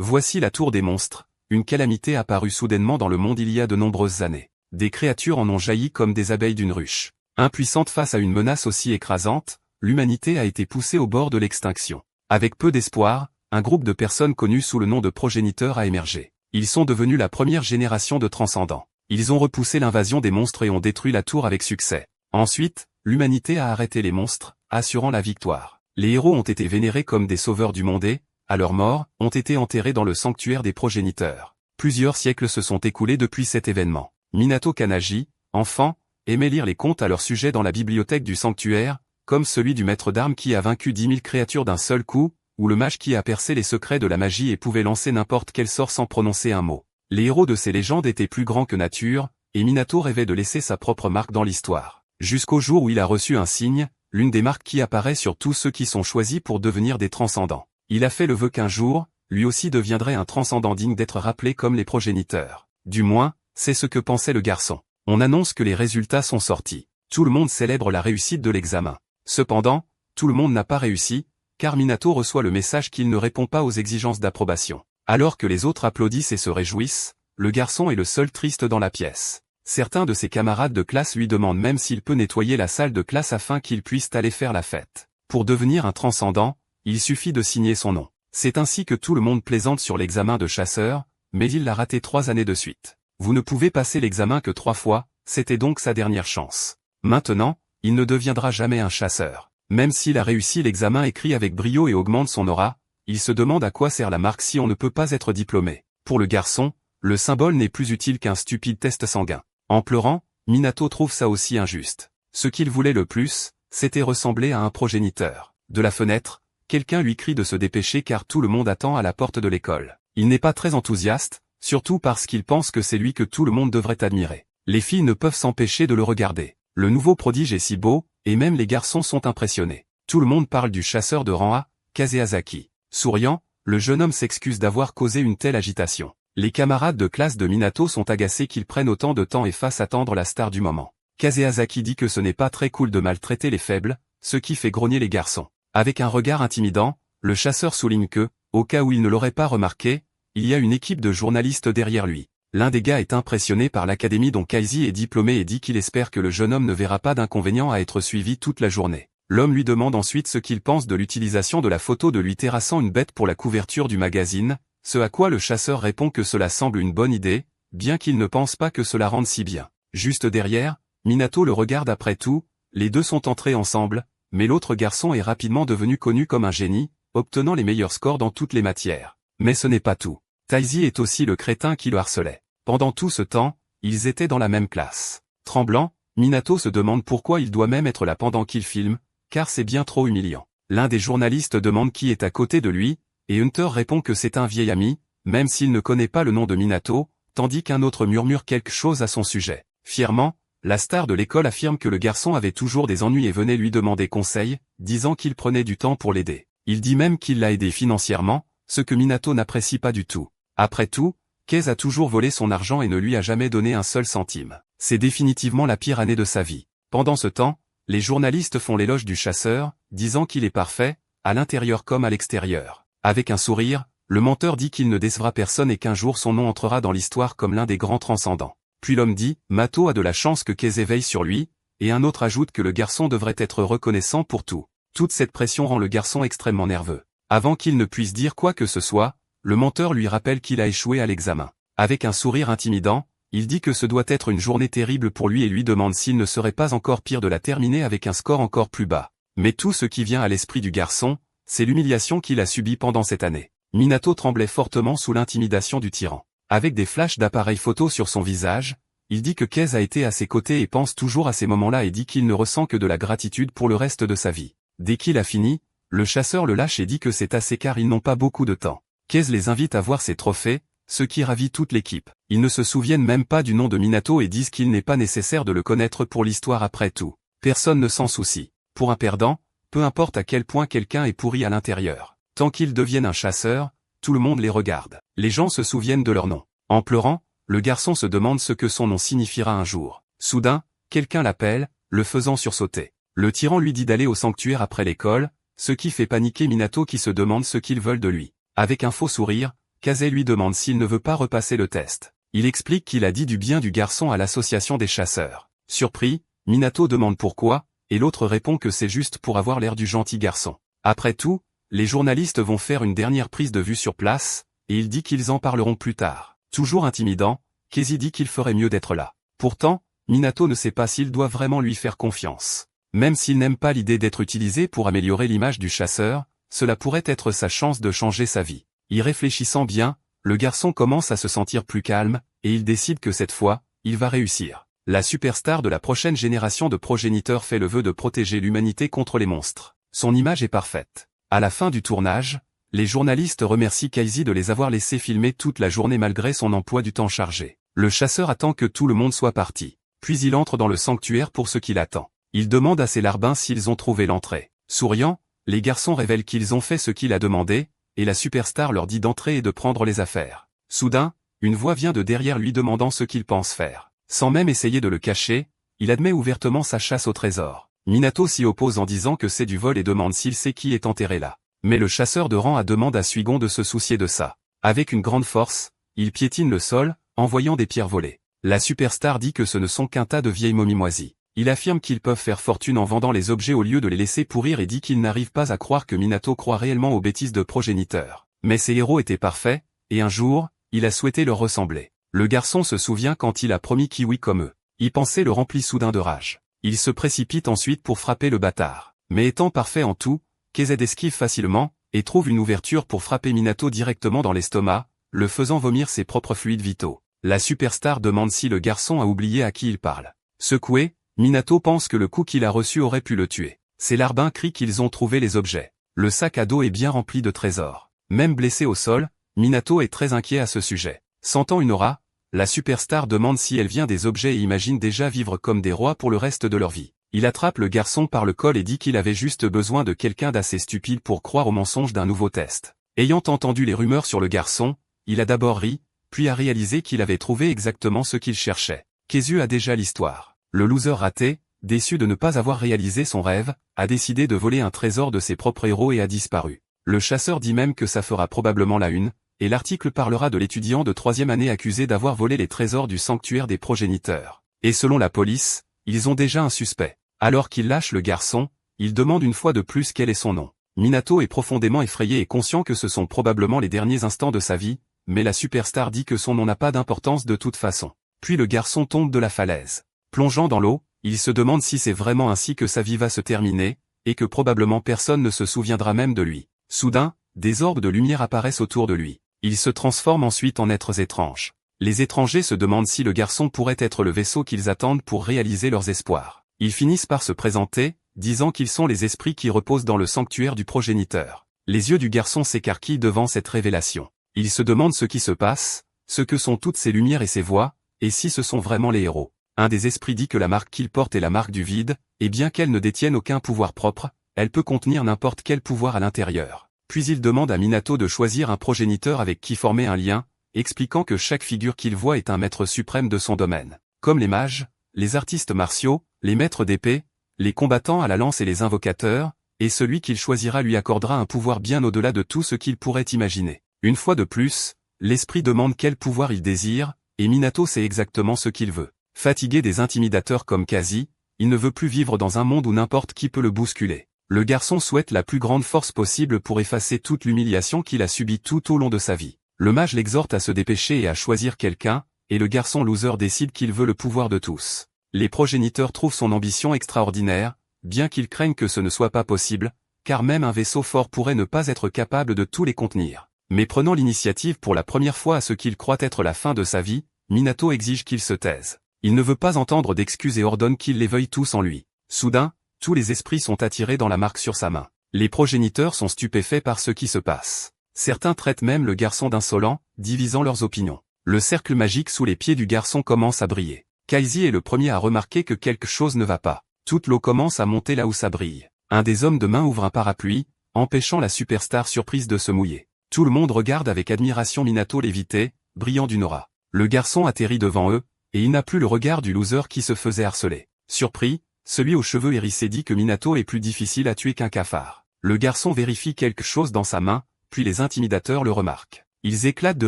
Voici la tour des monstres, une calamité apparue soudainement dans le monde il y a de nombreuses années. Des créatures en ont jailli comme des abeilles d'une ruche. Impuissante face à une menace aussi écrasante, l'humanité a été poussée au bord de l'extinction. Avec peu d'espoir, un groupe de personnes connues sous le nom de progéniteurs a émergé. Ils sont devenus la première génération de transcendants. Ils ont repoussé l'invasion des monstres et ont détruit la tour avec succès. Ensuite, l'humanité a arrêté les monstres, assurant la victoire. Les héros ont été vénérés comme des sauveurs du monde et, à leur mort, ont été enterrés dans le sanctuaire des progéniteurs. Plusieurs siècles se sont écoulés depuis cet événement. Minato Kanagi, enfant, aimait lire les contes à leur sujet dans la bibliothèque du sanctuaire, comme celui du maître d'armes qui a vaincu 10 000 créatures d'un seul coup, ou le mage qui a percé les secrets de la magie et pouvait lancer n'importe quel sort sans prononcer un mot. Les héros de ces légendes étaient plus grands que nature, et Minato rêvait de laisser sa propre marque dans l'histoire. Jusqu'au jour où il a reçu un signe, l'une des marques qui apparaît sur tous ceux qui sont choisis pour devenir des transcendants. Il a fait le vœu qu'un jour, lui aussi deviendrait un transcendant digne d'être rappelé comme les progéniteurs. Du moins, c'est ce que pensait le garçon. On annonce que les résultats sont sortis. Tout le monde célèbre la réussite de l'examen. Cependant, tout le monde n'a pas réussi, car Minato reçoit le message qu'il ne répond pas aux exigences d'approbation. Alors que les autres applaudissent et se réjouissent, le garçon est le seul triste dans la pièce. Certains de ses camarades de classe lui demandent même s'il peut nettoyer la salle de classe afin qu'ils puissent aller faire la fête. Pour devenir un transcendant, il suffit de signer son nom. C'est ainsi que tout le monde plaisante sur l'examen de chasseur, mais il l'a raté 3 années de suite. Vous ne pouvez passer l'examen que 3 fois, c'était donc sa dernière chance. Maintenant, il ne deviendra jamais un chasseur. Même s'il a réussi l'examen écrit avec brio et augmente son aura, il se demande à quoi sert la marque si on ne peut pas être diplômé. Pour le garçon, le symbole n'est plus utile qu'un stupide test sanguin. En pleurant, Minato trouve ça aussi injuste. Ce qu'il voulait le plus, c'était ressembler à un progéniteur. De la fenêtre, quelqu'un lui crie de se dépêcher car tout le monde attend à la porte de l'école. Il n'est pas très enthousiaste, surtout parce qu'il pense que c'est lui que tout le monde devrait admirer. Les filles ne peuvent s'empêcher de le regarder. Le nouveau prodige est si beau, et même les garçons sont impressionnés. Tout le monde parle du chasseur de rang A, Kazeazaki. Souriant, le jeune homme s'excuse d'avoir causé une telle agitation. Les camarades de classe de Minato sont agacés qu'il prenne autant de temps et fasse attendre la star du moment. Kazeazaki dit que ce n'est pas très cool de maltraiter les faibles, ce qui fait grogner les garçons. Avec un regard intimidant, le chasseur souligne que, au cas où il ne l'aurait pas remarqué, il y a une équipe de journalistes derrière lui. L'un des gars est impressionné par l'académie dont Kaizi est diplômé et dit qu'il espère que le jeune homme ne verra pas d'inconvénient à être suivi toute la journée. L'homme lui demande ensuite ce qu'il pense de l'utilisation de la photo de lui terrassant une bête pour la couverture du magazine, ce à quoi le chasseur répond que cela semble une bonne idée, bien qu'il ne pense pas que cela rende si bien. Juste derrière, Minato le regarde après tout, les deux sont entrés ensemble, mais l'autre garçon est rapidement devenu connu comme un génie, obtenant les meilleurs scores dans toutes les matières. Mais ce n'est pas tout. Taizi est aussi le crétin qui le harcelait. Pendant tout ce temps, ils étaient dans la même classe. Tremblant, Minato se demande pourquoi il doit même être là pendant qu'il filme, car c'est bien trop humiliant. L'un des journalistes demande qui est à côté de lui, et Hunter répond que c'est un vieil ami, même s'il ne connaît pas le nom de Minato, tandis qu'un autre murmure quelque chose à son sujet. Fièrement, la star de l'école affirme que le garçon avait toujours des ennuis et venait lui demander conseil, disant qu'il prenait du temps pour l'aider. Il dit même qu'il l'a aidé financièrement, ce que Minato n'apprécie pas du tout. Après tout, Keiz a toujours volé son argent et ne lui a jamais donné un seul centime. C'est définitivement la pire année de sa vie. Pendant ce temps, les journalistes font l'éloge du chasseur, disant qu'il est parfait, à l'intérieur comme à l'extérieur. Avec un sourire, le menteur dit qu'il ne décevra personne et qu'un jour son nom entrera dans l'histoire comme l'un des grands transcendants. Puis l'homme dit, Mato a de la chance que Keiz veille sur lui, et un autre ajoute que le garçon devrait être reconnaissant pour tout. Toute cette pression rend le garçon extrêmement nerveux. Avant qu'il ne puisse dire quoi que ce soit, le menteur lui rappelle qu'il a échoué à l'examen. Avec un sourire intimidant, il dit que ce doit être une journée terrible pour lui et lui demande s'il ne serait pas encore pire de la terminer avec un score encore plus bas. Mais tout ce qui vient à l'esprit du garçon, c'est l'humiliation qu'il a subie pendant cette année. Minato tremblait fortement sous l'intimidation du tyran. Avec des flashs d'appareil photo sur son visage, il dit que Keiz a été à ses côtés et pense toujours à ces moments-là et dit qu'il ne ressent que de la gratitude pour le reste de sa vie. Dès qu'il a fini, le chasseur le lâche et dit que c'est assez car ils n'ont pas beaucoup de temps. Keiz les invite à voir ses trophées, ce qui ravit toute l'équipe. Ils ne se souviennent même pas du nom de Minato et disent qu'il n'est pas nécessaire de le connaître pour l'histoire après tout. Personne ne s'en soucie. Pour un perdant, peu importe à quel point quelqu'un est pourri à l'intérieur. Tant qu'il devienne un chasseur, tout le monde les regarde. Les gens se souviennent de leur nom. En pleurant, le garçon se demande ce que son nom signifiera un jour. Soudain, quelqu'un l'appelle, le faisant sursauter. Le tyran lui dit d'aller au sanctuaire après l'école, ce qui fait paniquer Minato qui se demande ce qu'ils veulent de lui. Avec un faux sourire, Kaze lui demande s'il ne veut pas repasser le test. Il explique qu'il a dit du bien du garçon à l'association des chasseurs. Surpris, Minato demande pourquoi, et l'autre répond que c'est juste pour avoir l'air du gentil garçon. Après tout, les journalistes vont faire une dernière prise de vue sur place, et il dit qu'ils en parleront plus tard. Toujours intimidant, Kaze dit qu'il ferait mieux d'être là. Pourtant, Minato ne sait pas s'il doit vraiment lui faire confiance. Même s'il n'aime pas l'idée d'être utilisé pour améliorer l'image du chasseur, cela pourrait être sa chance de changer sa vie. Y réfléchissant bien, le garçon commence à se sentir plus calme, et il décide que cette fois, il va réussir. La superstar de la prochaine génération de progéniteurs fait le vœu de protéger l'humanité contre les monstres. Son image est parfaite. À la fin du tournage, les journalistes remercient Kaze de les avoir laissés filmer toute la journée malgré son emploi du temps chargé. Le chasseur attend que tout le monde soit parti. Puis il entre dans le sanctuaire pour ce qu'il attend. Il demande à ses larbins s'ils ont trouvé l'entrée. Souriant, les garçons révèlent qu'ils ont fait ce qu'il a demandé, et la superstar leur dit d'entrer et de prendre les affaires. Soudain, une voix vient de derrière lui demandant ce qu'il pense faire. Sans même essayer de le cacher, il admet ouvertement sa chasse au trésor. Minato s'y oppose en disant que c'est du vol et demande s'il sait qui est enterré là. Mais le chasseur de rang demande à Suigon de se soucier de ça. Avec une grande force, il piétine le sol, envoyant des pierres volées. La superstar dit que ce ne sont qu'un tas de vieilles momies moisies. Il affirme qu'ils peuvent faire fortune en vendant les objets au lieu de les laisser pourrir et dit qu'il n'arrive pas à croire que Minato croit réellement aux bêtises de progéniteurs. Mais ces héros étaient parfaits, et un jour, il a souhaité leur ressembler. Le garçon se souvient quand il a promis Kiwi comme eux. Y penser le remplit soudain de rage. Il se précipite ensuite pour frapper le bâtard. Mais étant parfait en tout, Kaze esquive facilement, et trouve une ouverture pour frapper Minato directement dans l'estomac, le faisant vomir ses propres fluides vitaux. La superstar demande si le garçon a oublié à qui il parle. Secoué, Minato pense que le coup qu'il a reçu aurait pu le tuer. Ses larbins crient qu'ils ont trouvé les objets. Le sac à dos est bien rempli de trésors. Même blessé au sol, Minato est très inquiet à ce sujet. Sentant une aura, la superstar demande si elle vient des objets et imagine déjà vivre comme des rois pour le reste de leur vie. Il attrape le garçon par le col et dit qu'il avait juste besoin de quelqu'un d'assez stupide pour croire au mensonge d'un nouveau test. Ayant entendu les rumeurs sur le garçon, il a d'abord ri, puis a réalisé qu'il avait trouvé exactement ce qu'il cherchait. Kaze a déjà l'histoire. Le loser raté, déçu de ne pas avoir réalisé son rêve, a décidé de voler un trésor de ses propres héros et a disparu. Le chasseur dit même que ça fera probablement la une, et l'article parlera de l'étudiant de 3e année accusé d'avoir volé les trésors du sanctuaire des progéniteurs. Et selon la police, ils ont déjà un suspect. Alors qu'il lâche le garçon, il demande une fois de plus quel est son nom. Minato est profondément effrayé et conscient que ce sont probablement les derniers instants de sa vie, mais la superstar dit que son nom n'a pas d'importance de toute façon. Puis le garçon tombe de la falaise. Plongeant dans l'eau, il se demande si c'est vraiment ainsi que sa vie va se terminer, et que probablement personne ne se souviendra même de lui. Soudain, des orbes de lumière apparaissent autour de lui. Il se transforme ensuite en êtres étranges. Les étrangers se demandent si le garçon pourrait être le vaisseau qu'ils attendent pour réaliser leurs espoirs. Ils finissent par se présenter, disant qu'ils sont les esprits qui reposent dans le sanctuaire du progéniteur. Les yeux du garçon s'écarquillent devant cette révélation. Il se demande ce qui se passe, ce que sont toutes ces lumières et ces voix, et si ce sont vraiment les héros. Un des esprits dit que la marque qu'il porte est la marque du vide, et bien qu'elle ne détienne aucun pouvoir propre, elle peut contenir n'importe quel pouvoir à l'intérieur. Puis il demande à Minato de choisir un progéniteur avec qui former un lien, expliquant que chaque figure qu'il voit est un maître suprême de son domaine. Comme les mages, les artistes martiaux, les maîtres d'épée, les combattants à la lance et les invocateurs, et celui qu'il choisira lui accordera un pouvoir bien au-delà de tout ce qu'il pourrait imaginer. Une fois de plus, l'esprit demande quel pouvoir il désire, et Minato sait exactement ce qu'il veut. Fatigué des intimidateurs comme Kaze, il ne veut plus vivre dans un monde où n'importe qui peut le bousculer. Le garçon souhaite la plus grande force possible pour effacer toute l'humiliation qu'il a subie tout au long de sa vie. Le mage l'exhorte à se dépêcher et à choisir quelqu'un, et le garçon loser décide qu'il veut le pouvoir de tous. Les progéniteurs trouvent son ambition extraordinaire, bien qu'ils craignent que ce ne soit pas possible, car même un vaisseau fort pourrait ne pas être capable de tout les contenir. Mais prenant l'initiative pour la première fois à ce qu'il croit être la fin de sa vie, Minato exige qu'il se taise. Il ne veut pas entendre d'excuses et ordonne qu'ils les veuillent tous en lui. Soudain, tous les esprits sont attirés dans la marque sur sa main. Les progéniteurs sont stupéfaits par ce qui se passe. Certains traitent même le garçon d'insolent, divisant leurs opinions. Le cercle magique sous les pieds du garçon commence à briller. Kaze est le premier à remarquer que quelque chose ne va pas. Toute l'eau commence à monter là où ça brille. Un des hommes de main ouvre un parapluie, empêchant la superstar surprise de se mouiller. Tout le monde regarde avec admiration Minato léviter, brillant d'une aura. Le garçon atterrit devant eux, et il n'a plus le regard du loser qui se faisait harceler. Surpris, celui aux cheveux hérissés dit que Minato est plus difficile à tuer qu'un cafard. Le garçon vérifie quelque chose dans sa main, puis les intimidateurs le remarquent. Ils éclatent de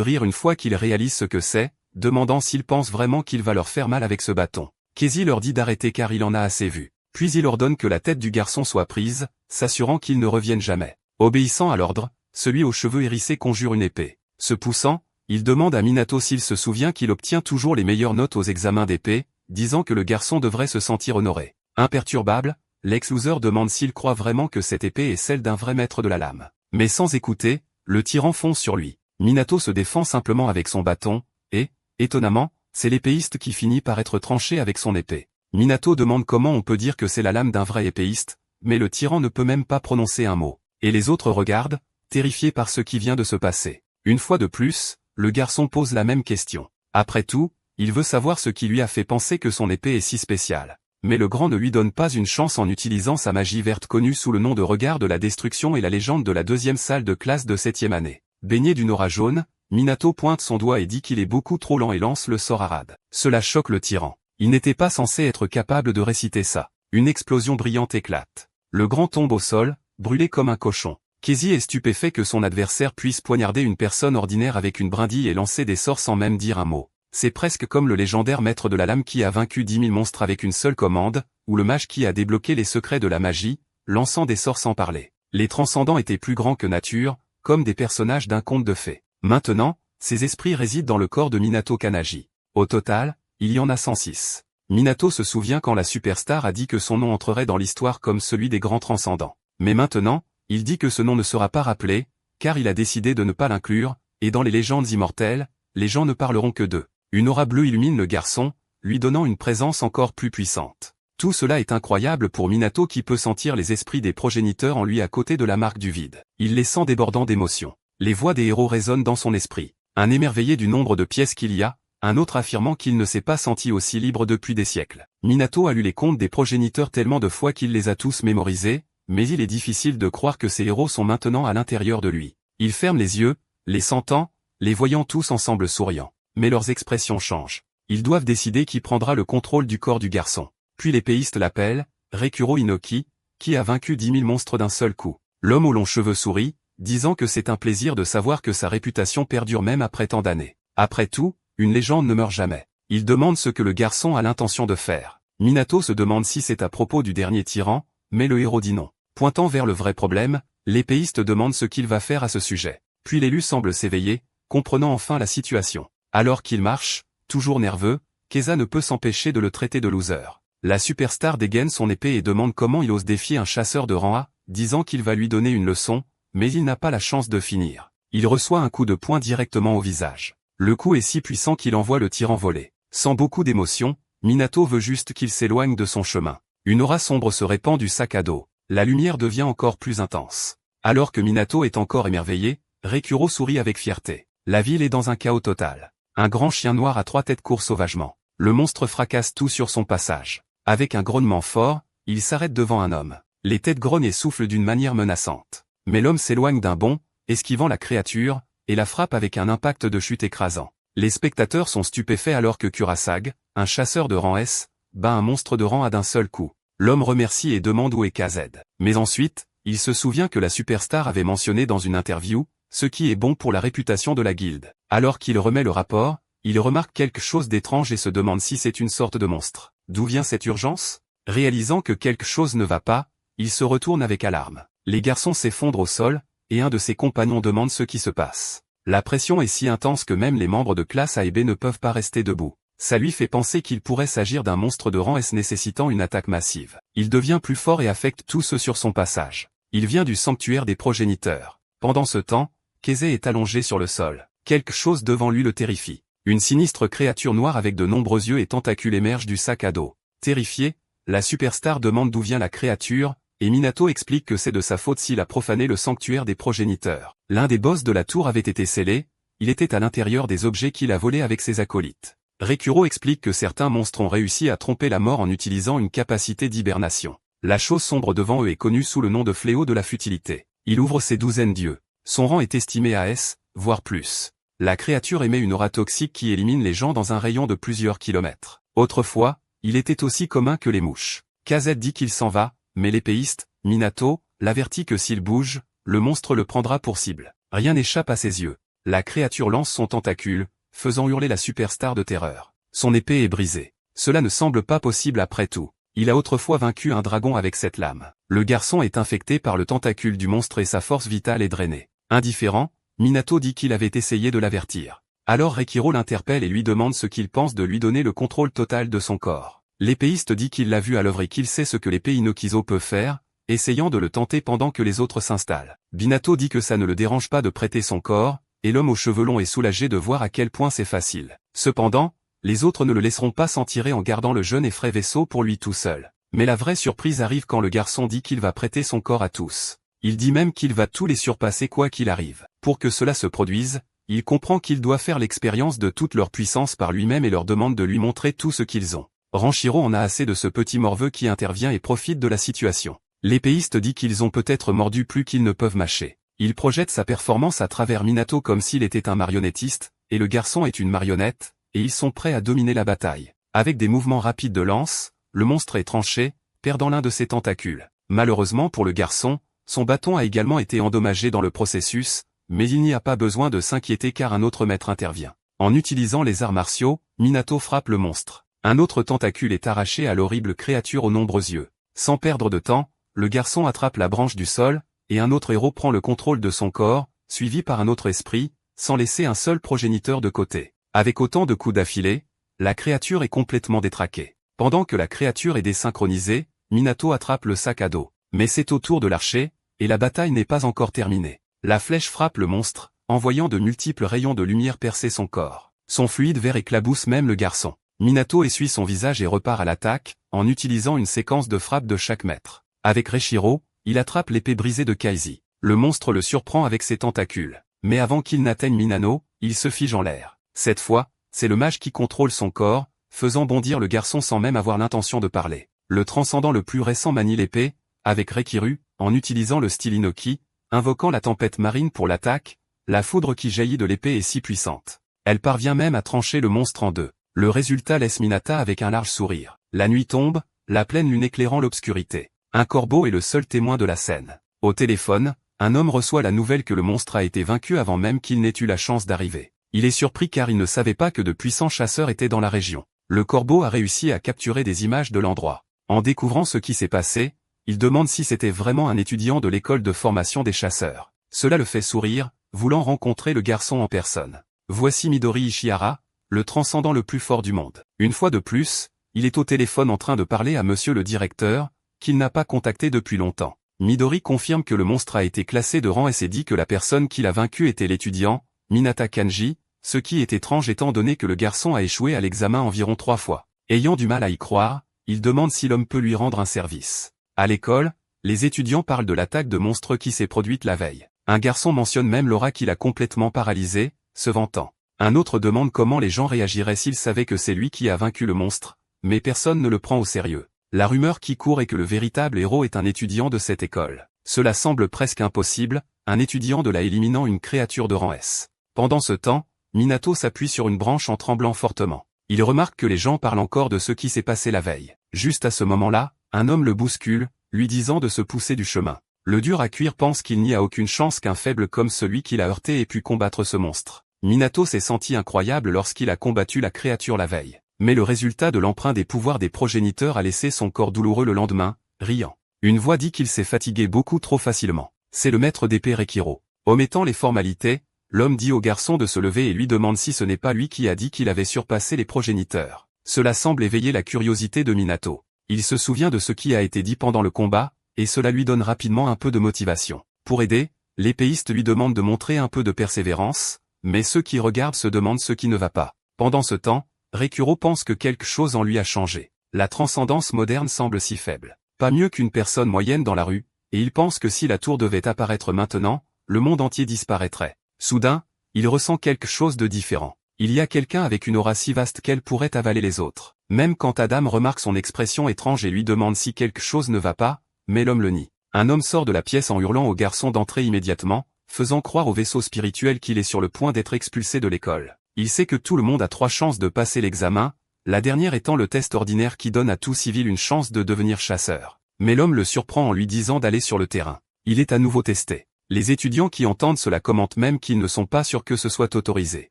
rire une fois qu'ils réalisent ce que c'est, demandant s'ils pensent vraiment qu'il va leur faire mal avec ce bâton. Casey leur dit d'arrêter car il en a assez vu. Puis il ordonne que la tête du garçon soit prise, s'assurant qu'il ne revienne jamais. Obéissant à l'ordre, celui aux cheveux hérissés conjure une épée. Se poussant, il demande à Minato s'il se souvient qu'il obtient toujours les meilleures notes aux examens d'épée, disant que le garçon devrait se sentir honoré. Imperturbable, l'ex-loser demande s'il croit vraiment que cette épée est celle d'un vrai maître de la lame. Mais sans écouter, le tyran fonce sur lui. Minato se défend simplement avec son bâton, et, étonnamment, c'est l'épéiste qui finit par être tranché avec son épée. Minato demande comment on peut dire que c'est la lame d'un vrai épéiste, mais le tyran ne peut même pas prononcer un mot. Et les autres regardent, terrifiés par ce qui vient de se passer. Une fois de plus, le garçon pose la même question. Après tout, il veut savoir ce qui lui a fait penser que son épée est si spéciale. Mais le grand ne lui donne pas une chance en utilisant sa magie verte connue sous le nom de regard de la destruction et la légende de la deuxième salle de classe de 7e année. Baigné d'une aura jaune, Minato pointe son doigt et dit qu'il est beaucoup trop lent et lance le sort Arad. Cela choque le tyran. Il n'était pas censé être capable de réciter ça. Une explosion brillante éclate. Le grand tombe au sol, brûlé comme un cochon. Casey est stupéfait que son adversaire puisse poignarder une personne ordinaire avec une brindille et lancer des sorts sans même dire un mot. C'est presque comme le légendaire maître de la lame qui a vaincu 10 000 monstres avec une seule commande, ou le mage qui a débloqué les secrets de la magie, lançant des sorts sans parler. Les transcendants étaient plus grands que nature, comme des personnages d'un conte de fées. Maintenant, ces esprits résident dans le corps de Minato Kanagi. Au total, il y en a 106. Minato se souvient quand la superstar a dit que son nom entrerait dans l'histoire comme celui des grands transcendants. Mais maintenant, il dit que ce nom ne sera pas rappelé, car il a décidé de ne pas l'inclure, et dans les légendes immortelles, les gens ne parleront que d'eux. Une aura bleue illumine le garçon, lui donnant une présence encore plus puissante. Tout cela est incroyable pour Minato qui peut sentir les esprits des progéniteurs en lui à côté de la marque du vide. Il les sent débordant d'émotions. Les voix des héros résonnent dans son esprit. Un émerveillé du nombre de pièces qu'il y a, un autre affirmant qu'il ne s'est pas senti aussi libre depuis des siècles. Minato a lu les contes des progéniteurs tellement de fois qu'il les a tous mémorisés, mais il est difficile de croire que ces héros sont maintenant à l'intérieur de lui. Il ferme les yeux, les sentant, les voyant tous ensemble souriant. Mais leurs expressions changent. Ils doivent décider qui prendra le contrôle du corps du garçon. Puis l'épéiste l'appelle, Rekuro Inoki, qui a vaincu 10 000 monstres d'un seul coup. L'homme aux longs cheveux sourit, disant que c'est un plaisir de savoir que sa réputation perdure même après tant d'années. Après tout, une légende ne meurt jamais. Il demande ce que le garçon a l'intention de faire. Minato se demande si c'est à propos du dernier tyran, mais le héros dit non. Pointant vers le vrai problème, l'épéiste demande ce qu'il va faire à ce sujet. Puis l'élu semble s'éveiller, comprenant enfin la situation. Alors qu'il marche, toujours nerveux, Keza ne peut s'empêcher de le traiter de loser. La superstar dégaine son épée et demande comment il ose défier un chasseur de rang A, disant qu'il va lui donner une leçon, mais il n'a pas la chance de finir. Il reçoit un coup de poing directement au visage. Le coup est si puissant qu'il envoie le tyran voler. Sans beaucoup d'émotion, Minato veut juste qu'il s'éloigne de son chemin. Une aura sombre se répand du sac à dos. La lumière devient encore plus intense. Alors que Minato est encore émerveillé, Rekuro sourit avec fierté. La ville est dans un chaos total. Un grand chien noir à 3 têtes court sauvagement. Le monstre fracasse tout sur son passage. Avec un grognement fort, il s'arrête devant un homme. Les têtes grognent et soufflent d'une manière menaçante. Mais l'homme s'éloigne d'un bond, esquivant la créature, et la frappe avec un impact de chute écrasant. Les spectateurs sont stupéfaits alors que Kurasag, un chasseur de rang S, bat un monstre de rang A d'un seul coup. L'homme remercie et demande où est KZ. Mais ensuite, il se souvient que la superstar avait mentionné dans une interview, ce qui est bon pour la réputation de la guilde. Alors qu'il remet le rapport, il remarque quelque chose d'étrange et se demande si c'est une sorte de monstre. D'où vient cette urgence? Réalisant que quelque chose ne va pas, il se retourne avec alarme. Les garçons s'effondrent au sol, et un de ses compagnons demande ce qui se passe. La pression est si intense que même les membres de classe A et B ne peuvent pas rester debout. Ça lui fait penser qu'il pourrait s'agir d'un monstre de rang S nécessitant une attaque massive. Il devient plus fort et affecte tous ceux sur son passage. Il vient du sanctuaire des progéniteurs. Pendant ce temps, Keze est allongé sur le sol. Quelque chose devant lui le terrifie. Une sinistre créature noire avec de nombreux yeux et tentacules émerge du sac à dos. Terrifié, la superstar demande d'où vient la créature, et Minato explique que c'est de sa faute s'il a profané le sanctuaire des progéniteurs. L'un des boss de la tour avait été scellé, il était à l'intérieur des objets qu'il a volés avec ses acolytes. Rekuro explique que certains monstres ont réussi à tromper la mort en utilisant une capacité d'hibernation. La chose sombre devant eux est connue sous le nom de fléau de la futilité. Il ouvre ses douzaines d'yeux. Son rang est estimé à S, voire plus. La créature émet une aura toxique qui élimine les gens dans un rayon de plusieurs kilomètres. Autrefois, il était aussi commun que les mouches. KZ dit qu'il s'en va, mais l'épéiste, Minato, l'avertit que s'il bouge, le monstre le prendra pour cible. Rien n'échappe à ses yeux. La créature lance son tentacule, faisant hurler la superstar de terreur. Son épée est brisée. Cela ne semble pas possible après tout. Il a autrefois vaincu un dragon avec cette lame. Le garçon est infecté par le tentacule du monstre et sa force vitale est drainée. Indifférent, Minato dit qu'il avait essayé de l'avertir. Alors Reikiro l'interpelle et lui demande ce qu'il pense de lui donner le contrôle total de son corps. L'épéiste dit qu'il l'a vu à l'œuvre et qu'il sait ce que l'épée Inokizo peut faire, essayant de le tenter pendant que les autres s'installent. Minato dit que ça ne le dérange pas de prêter son corps, et l'homme aux cheveux longs est soulagé de voir à quel point c'est facile. Cependant, les autres ne le laisseront pas s'en tirer en gardant le jeune et frais vaisseau pour lui tout seul. Mais la vraie surprise arrive quand le garçon dit qu'il va prêter son corps à tous. Il dit même qu'il va tous les surpasser quoi qu'il arrive. Pour que cela se produise, il comprend qu'il doit faire l'expérience de toute leur puissance par lui-même et leur demande de lui montrer tout ce qu'ils ont. Ranshiro en a assez de ce petit morveux qui intervient et profite de la situation. L'épéiste dit qu'ils ont peut-être mordu plus qu'ils ne peuvent mâcher. Il projette sa performance à travers Minato comme s'il était un marionnettiste, et le garçon est une marionnette, et ils sont prêts à dominer la bataille. Avec des mouvements rapides de lance, le monstre est tranché, perdant l'un de ses tentacules. Malheureusement pour le garçon, son bâton a également été endommagé dans le processus, mais il n'y a pas besoin de s'inquiéter car un autre maître intervient. En utilisant les arts martiaux, Minato frappe le monstre. Un autre tentacule est arraché à l'horrible créature aux nombreux yeux. Sans perdre de temps, le garçon attrape la branche du sol, et un autre héros prend le contrôle de son corps, suivi par un autre esprit, sans laisser un seul progéniteur de côté. Avec autant de coups d'affilée, la créature est complètement détraquée. Pendant que la créature est désynchronisée, Minato attrape le sac à dos. Mais c'est au tour de l'archer, et la bataille n'est pas encore terminée. La flèche frappe le monstre, envoyant de multiples rayons de lumière percer son corps. Son fluide vert éclabousse même le garçon. Minato essuie son visage et repart à l'attaque, en utilisant une séquence de frappes de chaque maître. Avec Reishiro, il attrape l'épée brisée de Kaizi. Le monstre le surprend avec ses tentacules. Mais avant qu'il n'atteigne Minano, il se fige en l'air. Cette fois, c'est le mage qui contrôle son corps, faisant bondir le garçon sans même avoir l'intention de parler. Le transcendant le plus récent manie l'épée, avec Reikiru, en utilisant le style Inoki, invoquant la tempête marine pour l'attaque, la foudre qui jaillit de l'épée est si puissante. Elle parvient même à trancher le monstre en deux. Le résultat laisse Minata avec un large sourire. La nuit tombe, la pleine lune éclairant l'obscurité. Un corbeau est le seul témoin de la scène. Au téléphone, un homme reçoit la nouvelle que le monstre a été vaincu avant même qu'il n'ait eu la chance d'arriver. Il est surpris car il ne savait pas que de puissants chasseurs étaient dans la région. Le corbeau a réussi à capturer des images de l'endroit. En découvrant ce qui s'est passé, il demande si c'était vraiment un étudiant de l'école de formation des chasseurs. Cela le fait sourire, voulant rencontrer le garçon en personne. Voici Midori Ishihara, le transcendant le plus fort du monde. Une fois de plus, il est au téléphone en train de parler à monsieur le directeur, qu'il n'a pas contacté depuis longtemps. Midori confirme que le monstre a été classé de rang S et dit que la personne qui l'a vaincu était l'étudiant, Minata Kanji, ce qui est étrange étant donné que le garçon a échoué à l'examen environ 3 fois. Ayant du mal à y croire, il demande si l'homme peut lui rendre un service. À l'école, les étudiants parlent de l'attaque de monstres qui s'est produite la veille. Un garçon mentionne même l'aura qui l'a complètement paralysé, se vantant. Un autre demande comment les gens réagiraient s'ils savaient que c'est lui qui a vaincu le monstre, mais personne ne le prend au sérieux. La rumeur qui court est que le véritable héros est un étudiant de cette école. Cela semble presque impossible, un étudiant de la éliminant une créature de rang S. Pendant ce temps, Minato s'appuie sur une branche en tremblant fortement. Il remarque que les gens parlent encore de ce qui s'est passé la veille. Juste à ce moment-là, un homme le bouscule, lui disant de se pousser du chemin. Le dur à cuire pense qu'il n'y a aucune chance qu'un faible comme celui qui l'a heurté ait pu combattre ce monstre. Minato s'est senti incroyable lorsqu'il a combattu la créature la veille. Mais le résultat de l'emprunt des pouvoirs des progéniteurs a laissé son corps douloureux le lendemain, riant. Une voix dit qu'il s'est fatigué beaucoup trop facilement. C'est le maître d'épée Reikiro. Omettant les formalités, l'homme dit au garçon de se lever et lui demande si ce n'est pas lui qui a dit qu'il avait surpassé les progéniteurs. Cela semble éveiller la curiosité de Minato. Il se souvient de ce qui a été dit pendant le combat, et cela lui donne rapidement un peu de motivation. Pour aider, l'épéiste lui demande de montrer un peu de persévérance, mais ceux qui regardent se demandent ce qui ne va pas. Pendant ce temps, Reikiro pense que quelque chose en lui a changé. La transcendance moderne semble si faible. Pas mieux qu'une personne moyenne dans la rue, et il pense que si la tour devait apparaître maintenant, le monde entier disparaîtrait. Soudain, il ressent quelque chose de différent. Il y a quelqu'un avec une aura si vaste qu'elle pourrait avaler les autres. Même quand Adam remarque son expression étrange et lui demande si quelque chose ne va pas, mais l'homme le nie. Un homme sort de la pièce en hurlant au garçon d'entrer immédiatement, faisant croire au vaisseau spirituel qu'il est sur le point d'être expulsé de l'école. Il sait que tout le monde a 3 chances de passer l'examen, la dernière étant le test ordinaire qui donne à tout civil une chance de devenir chasseur. Mais l'homme le surprend en lui disant d'aller sur le terrain. Il est à nouveau testé. Les étudiants qui entendent cela commentent même qu'ils ne sont pas sûrs que ce soit autorisé.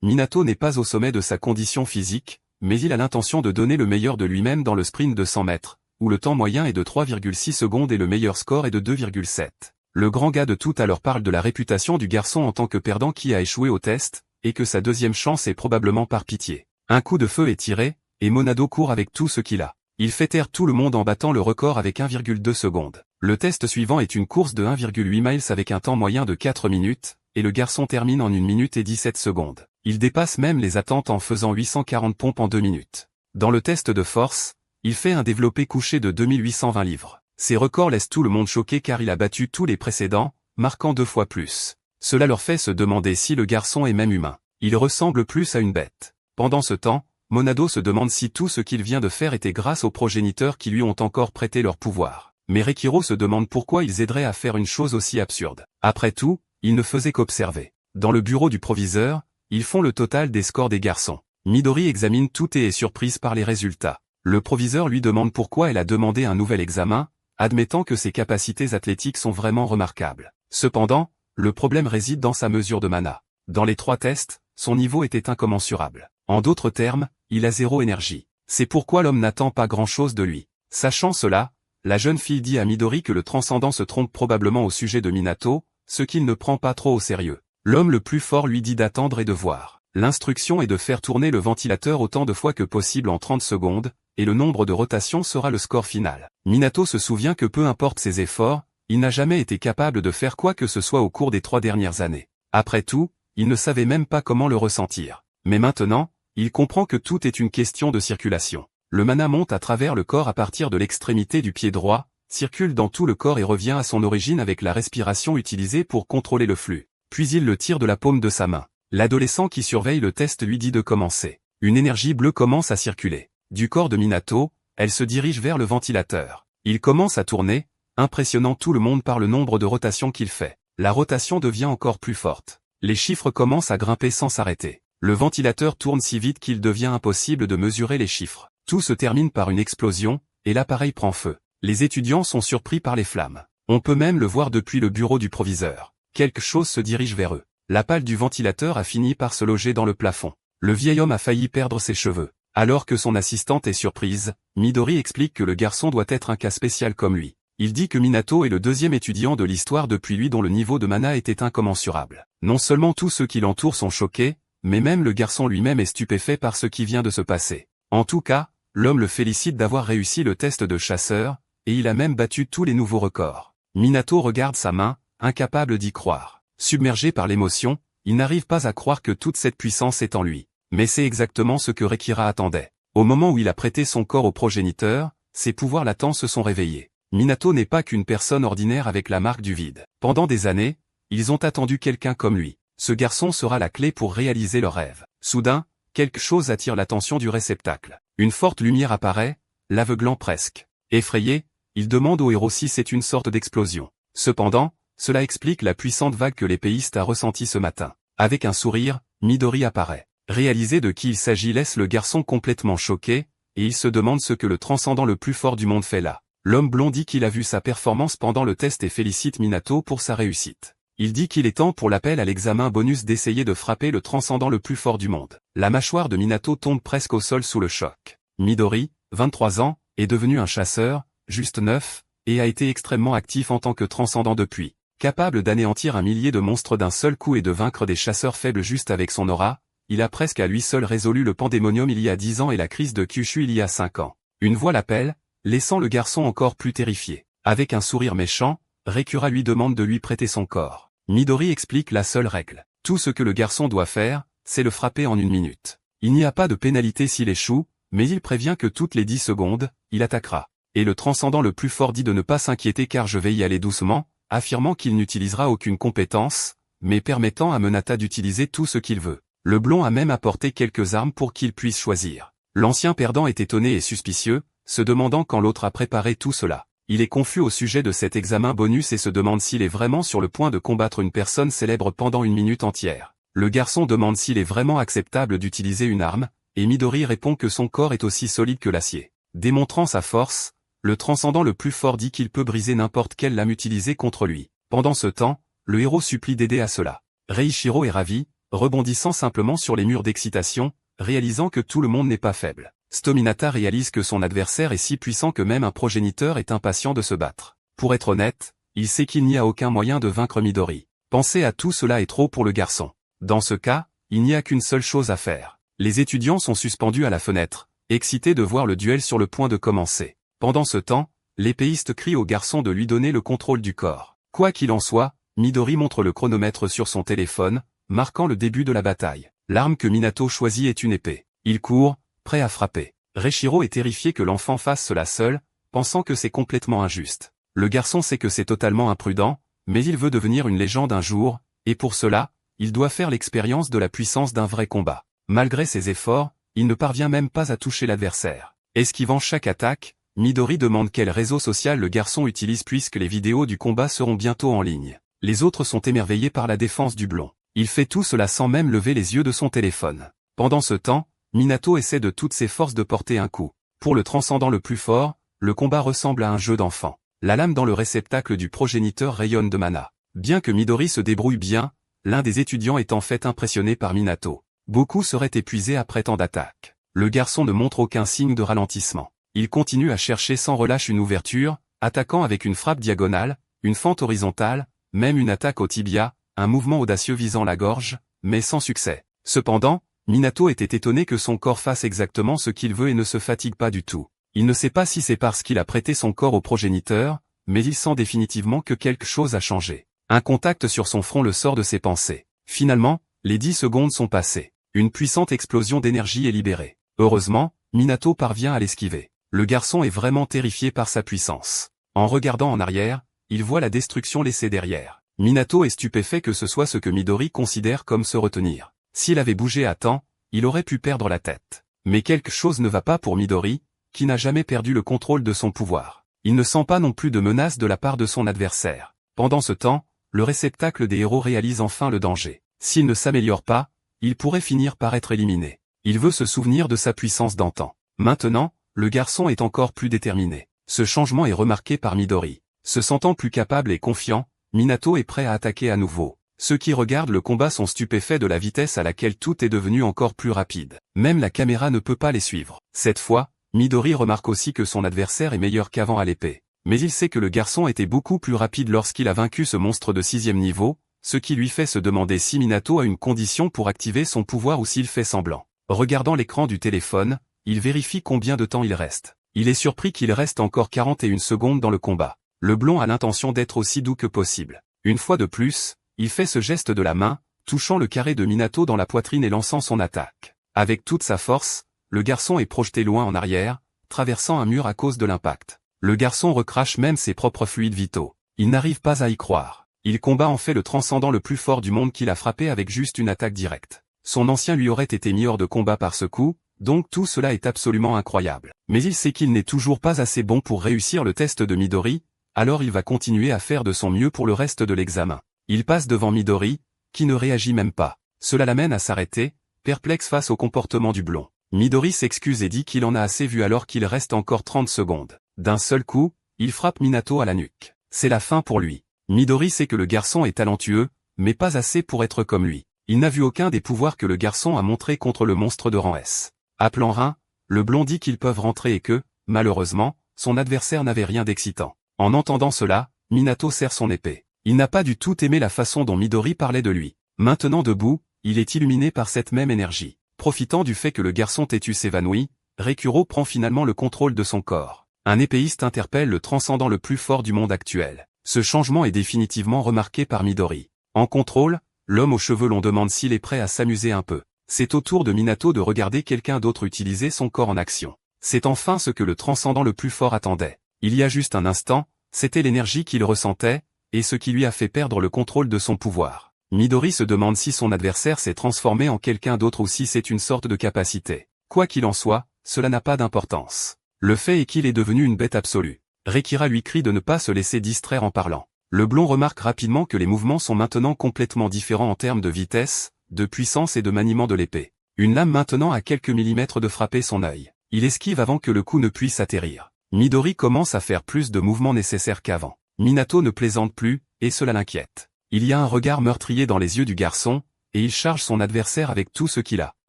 Minato n'est pas au sommet de sa condition physique, mais il a l'intention de donner le meilleur de lui-même dans le sprint de 100 mètres, où le temps moyen est de 3,6 secondes et le meilleur score est de 2,7. Le grand gars de tout à l'heure parle de la réputation du garçon en tant que perdant qui a échoué au test, et que sa deuxième chance est probablement par pitié. Un coup de feu est tiré, et Monado court avec tout ce qu'il a. Il fait taire tout le monde en battant le record avec 1,2 secondes. Le test suivant est une course de 1,8 miles avec un temps moyen de 4 minutes, et le garçon termine en 1 minute et 17 secondes. Il dépasse même les attentes en faisant 840 pompes en 2 minutes. Dans le test de force, il fait un développé couché de 2820 livres. Ces records laissent tout le monde choqué car il a battu tous les précédents, marquant 2 fois plus. Cela leur fait se demander si le garçon est même humain. Il ressemble plus à une bête. Pendant ce temps, Monado se demande si tout ce qu'il vient de faire était grâce aux progéniteurs qui lui ont encore prêté leur pouvoir. Mais Rekiro se demande pourquoi ils aideraient à faire une chose aussi absurde. Après tout, il ne faisait qu'observer. Dans le bureau du proviseur, ils font le total des scores des garçons. Midori examine tout et est surprise par les résultats. Le proviseur lui demande pourquoi elle a demandé un nouvel examen, admettant que ses capacités athlétiques sont vraiment remarquables. Cependant, le problème réside dans sa mesure de mana. Dans les 3 tests, son niveau était incommensurable. En d'autres termes, il a 0 énergie. C'est pourquoi l'homme n'attend pas grand-chose de lui. Sachant cela, la jeune fille dit à Midori que le transcendant se trompe probablement au sujet de Minato, ce qu'il ne prend pas trop au sérieux. L'homme le plus fort lui dit d'attendre et de voir. L'instruction est de faire tourner le ventilateur autant de fois que possible en 30 secondes, et le nombre de rotations sera le score final. Minato se souvient que peu importe ses efforts, il n'a jamais été capable de faire quoi que ce soit au cours des 3 dernières années. Après tout, il ne savait même pas comment le ressentir. Mais maintenant, il comprend que tout est une question de circulation. Le mana monte à travers le corps à partir de l'extrémité du pied droit, circule dans tout le corps et revient à son origine avec la respiration utilisée pour contrôler le flux. Puis il le tire de la paume de sa main. L'adolescent qui surveille le test lui dit de commencer. Une énergie bleue commence à circuler. Du corps de Minato, elle se dirige vers le ventilateur. Il commence à tourner, impressionnant tout le monde par le nombre de rotations qu'il fait. La rotation devient encore plus forte. Les chiffres commencent à grimper sans s'arrêter. Le ventilateur tourne si vite qu'il devient impossible de mesurer les chiffres. Tout se termine par une explosion, et l'appareil prend feu. Les étudiants sont surpris par les flammes. On peut même le voir depuis le bureau du proviseur. Quelque chose se dirige vers eux. La pale du ventilateur a fini par se loger dans le plafond. Le vieil homme a failli perdre ses cheveux. Alors que son assistante est surprise, Midori explique que le garçon doit être un cas spécial comme lui. Il dit que Minato est le deuxième étudiant de l'histoire depuis lui dont le niveau de mana était incommensurable. Non seulement tous ceux qui l'entourent sont choqués, mais même le garçon lui-même est stupéfait par ce qui vient de se passer. En tout cas, l'homme le félicite d'avoir réussi le test de chasseur, et il a même battu tous les nouveaux records. Minato regarde sa main, incapable d'y croire. Submergé par l'émotion, il n'arrive pas à croire que toute cette puissance est en lui. Mais c'est exactement ce que Rekira attendait. Au moment où il a prêté son corps au progéniteur, ses pouvoirs latents se sont réveillés. Minato n'est pas qu'une personne ordinaire avec la marque du vide. Pendant des années, ils ont attendu quelqu'un comme lui. Ce garçon sera la clé pour réaliser leur rêve. Soudain, quelque chose attire l'attention du réceptacle. Une forte lumière apparaît, l'aveuglant presque. Effrayé, il demande au héros si c'est une sorte d'explosion. Cependant, cela explique la puissante vague que l'épéiste a ressentie ce matin. Avec un sourire, Midori apparaît. Réaliser de qui il s'agit laisse le garçon complètement choqué, et il se demande ce que le transcendant le plus fort du monde fait là. L'homme blond dit qu'il a vu sa performance pendant le test et félicite Minato pour sa réussite. Il dit qu'il est temps pour l'appel à l'examen bonus d'essayer de frapper le transcendant le plus fort du monde. La mâchoire de Minato tombe presque au sol sous le choc. Midori, 23 ans, est devenu un chasseur, juste 9, et a été extrêmement actif en tant que transcendant depuis. Capable d'anéantir 1 millier de monstres d'un seul coup et de vaincre des chasseurs faibles juste avec son aura, il a presque à lui seul résolu le pandémonium il y a 10 ans et la crise de Kyushu il y a 5 ans. Une voix l'appelle, laissant le garçon encore plus terrifié. Avec un sourire méchant, Rekura lui demande de lui prêter son corps. Midori explique la seule règle. Tout ce que le garçon doit faire, c'est le frapper en 1 minute. Il n'y a pas de pénalité s'il échoue, mais il prévient que toutes les 10 secondes, il attaquera. Et le transcendant le plus fort dit de ne pas s'inquiéter car je vais y aller doucement, affirmant qu'il n'utilisera aucune compétence, mais permettant à Menata d'utiliser tout ce qu'il veut. Le blond a même apporté quelques armes pour qu'il puisse choisir. L'ancien perdant est étonné et suspicieux, se demandant quand l'autre a préparé tout cela. Il est confus au sujet de cet examen bonus et se demande s'il est vraiment sur le point de combattre une personne célèbre pendant 1 minute entière. Le garçon demande s'il est vraiment acceptable d'utiliser une arme, et Midori répond que son corps est aussi solide que l'acier. Démontrant sa force, le transcendant le plus fort dit qu'il peut briser n'importe quelle lame utilisée contre lui. Pendant ce temps, le héros supplie d'aider à cela. Reichiro est ravi, rebondissant simplement sur les murs d'excitation, réalisant que tout le monde n'est pas faible. Stominata réalise que son adversaire est si puissant que même un progéniteur est impatient de se battre. Pour être honnête, il sait qu'il n'y a aucun moyen de vaincre Midori. Penser à tout cela est trop pour le garçon. Dans ce cas, il n'y a qu'une seule chose à faire. Les étudiants sont suspendus à la fenêtre, excités de voir le duel sur le point de commencer. Pendant ce temps, l'épéiste crie au garçon de lui donner le contrôle du corps. Quoi qu'il en soit, Midori montre le chronomètre sur son téléphone, marquant le début de la bataille. L'arme que Minato choisit est une épée. Il court, prêt à frapper. Reichiro est terrifié que l'enfant fasse cela seul, pensant que c'est complètement injuste. Le garçon sait que c'est totalement imprudent, mais il veut devenir une légende un jour, et pour cela, il doit faire l'expérience de la puissance d'un vrai combat. Malgré ses efforts, il ne parvient même pas à toucher l'adversaire. Esquivant chaque attaque, Midori demande quel réseau social le garçon utilise puisque les vidéos du combat seront bientôt en ligne. Les autres sont émerveillés par la défense du blond. Il fait tout cela sans même lever les yeux de son téléphone. Pendant ce temps, Minato essaie de toutes ses forces de porter un coup. Pour le transcendant le plus fort, le combat ressemble à un jeu d'enfant. La lame dans le réceptacle du progéniteur rayonne de mana. Bien que Midori se débrouille bien, l'un des étudiants est en fait impressionné par Minato. Beaucoup seraient épuisés après tant d'attaques. Le garçon ne montre aucun signe de ralentissement. Il continue à chercher sans relâche une ouverture, attaquant avec une frappe diagonale, une fente horizontale, même une attaque au tibia, un mouvement audacieux visant la gorge, mais sans succès. Cependant, Minato était étonné que son corps fasse exactement ce qu'il veut et ne se fatigue pas du tout. Il ne sait pas si c'est parce qu'il a prêté son corps au progéniteur, mais il sent définitivement que quelque chose a changé. Un contact sur son front le sort de ses pensées. Finalement, les 10 secondes sont passées. Une puissante explosion d'énergie est libérée. Heureusement, Minato parvient à l'esquiver. Le garçon est vraiment terrifié par sa puissance. En regardant en arrière, il voit la destruction laissée derrière. Minato est stupéfait que ce soit ce que Midori considère comme se retenir. S'il avait bougé à temps, il aurait pu perdre la tête. Mais quelque chose ne va pas pour Midori, qui n'a jamais perdu le contrôle de son pouvoir. Il ne sent pas non plus de menace de la part de son adversaire. Pendant ce temps, le réceptacle des héros réalise enfin le danger. S'il ne s'améliore pas, il pourrait finir par être éliminé. Il veut se souvenir de sa puissance d'antan. Maintenant, le garçon est encore plus déterminé. Ce changement est remarqué par Midori. Se sentant plus capable et confiant, Minato est prêt à attaquer à nouveau. Ceux qui regardent le combat sont stupéfaits de la vitesse à laquelle tout est devenu encore plus rapide. Même la caméra ne peut pas les suivre. Cette fois, Midori remarque aussi que son adversaire est meilleur qu'avant à l'épée. Mais il sait que le garçon était beaucoup plus rapide lorsqu'il a vaincu ce monstre de 6e niveau, ce qui lui fait se demander si Minato a une condition pour activer son pouvoir ou s'il fait semblant. Regardant l'écran du téléphone, il vérifie combien de temps il reste. Il est surpris qu'il reste encore 41 secondes dans le combat. Le blond a l'intention d'être aussi doux que possible. Une fois de plus, il fait ce geste de la main, touchant le carré de Minato dans la poitrine et lançant son attaque. Avec toute sa force, le garçon est projeté loin en arrière, traversant un mur à cause de l'impact. Le garçon recrache même ses propres fluides vitaux. Il n'arrive pas à y croire. Il combat en fait le transcendant le plus fort du monde qu'il a frappé avec juste une attaque directe. Son ancien lui aurait été mis hors de combat par ce coup, donc tout cela est absolument incroyable. Mais il sait qu'il n'est toujours pas assez bon pour réussir le test de Midori, alors il va continuer à faire de son mieux pour le reste de l'examen. Il passe devant Midori, qui ne réagit même pas. Cela l'amène à s'arrêter, perplexe face au comportement du blond. Midori s'excuse et dit qu'il en a assez vu alors qu'il reste encore 30 secondes. D'un seul coup, il frappe Minato à la nuque. C'est la fin pour lui. Midori sait que le garçon est talentueux, mais pas assez pour être comme lui. Il n'a vu aucun des pouvoirs que le garçon a montré contre le monstre de rang S. Appelant Rin, le blond dit qu'ils peuvent rentrer et que, malheureusement, son adversaire n'avait rien d'excitant. En entendant cela, Minato serre son épée. Il n'a pas du tout aimé la façon dont Midori parlait de lui. Maintenant debout, il est illuminé par cette même énergie. Profitant du fait que le garçon têtu s'évanouit, Reikuro prend finalement le contrôle de son corps. Un épéiste interpelle le transcendant le plus fort du monde actuel. Ce changement est définitivement remarqué par Midori. En contrôle, l'homme aux cheveux longs demande s'il est prêt à s'amuser un peu. C'est au tour de Minato de regarder quelqu'un d'autre utiliser son corps en action. C'est enfin ce que le transcendant le plus fort attendait. Il y a juste un instant, c'était l'énergie qu'il ressentait, et ce qui lui a fait perdre le contrôle de son pouvoir. Midori se demande si son adversaire s'est transformé en quelqu'un d'autre ou si c'est une sorte de capacité. Quoi qu'il en soit, cela n'a pas d'importance. Le fait est qu'il est devenu une bête absolue. Reikira lui crie de ne pas se laisser distraire en parlant. Le blond remarque rapidement que les mouvements sont maintenant complètement différents en termes de vitesse, de puissance et de maniement de l'épée. Une lame maintenant à quelques millimètres de frapper son œil. Il esquive avant que le coup ne puisse atterrir. Midori commence à faire plus de mouvements nécessaires qu'avant. Minato ne plaisante plus, et cela l'inquiète. Il y a un regard meurtrier dans les yeux du garçon, et il charge son adversaire avec tout ce qu'il a.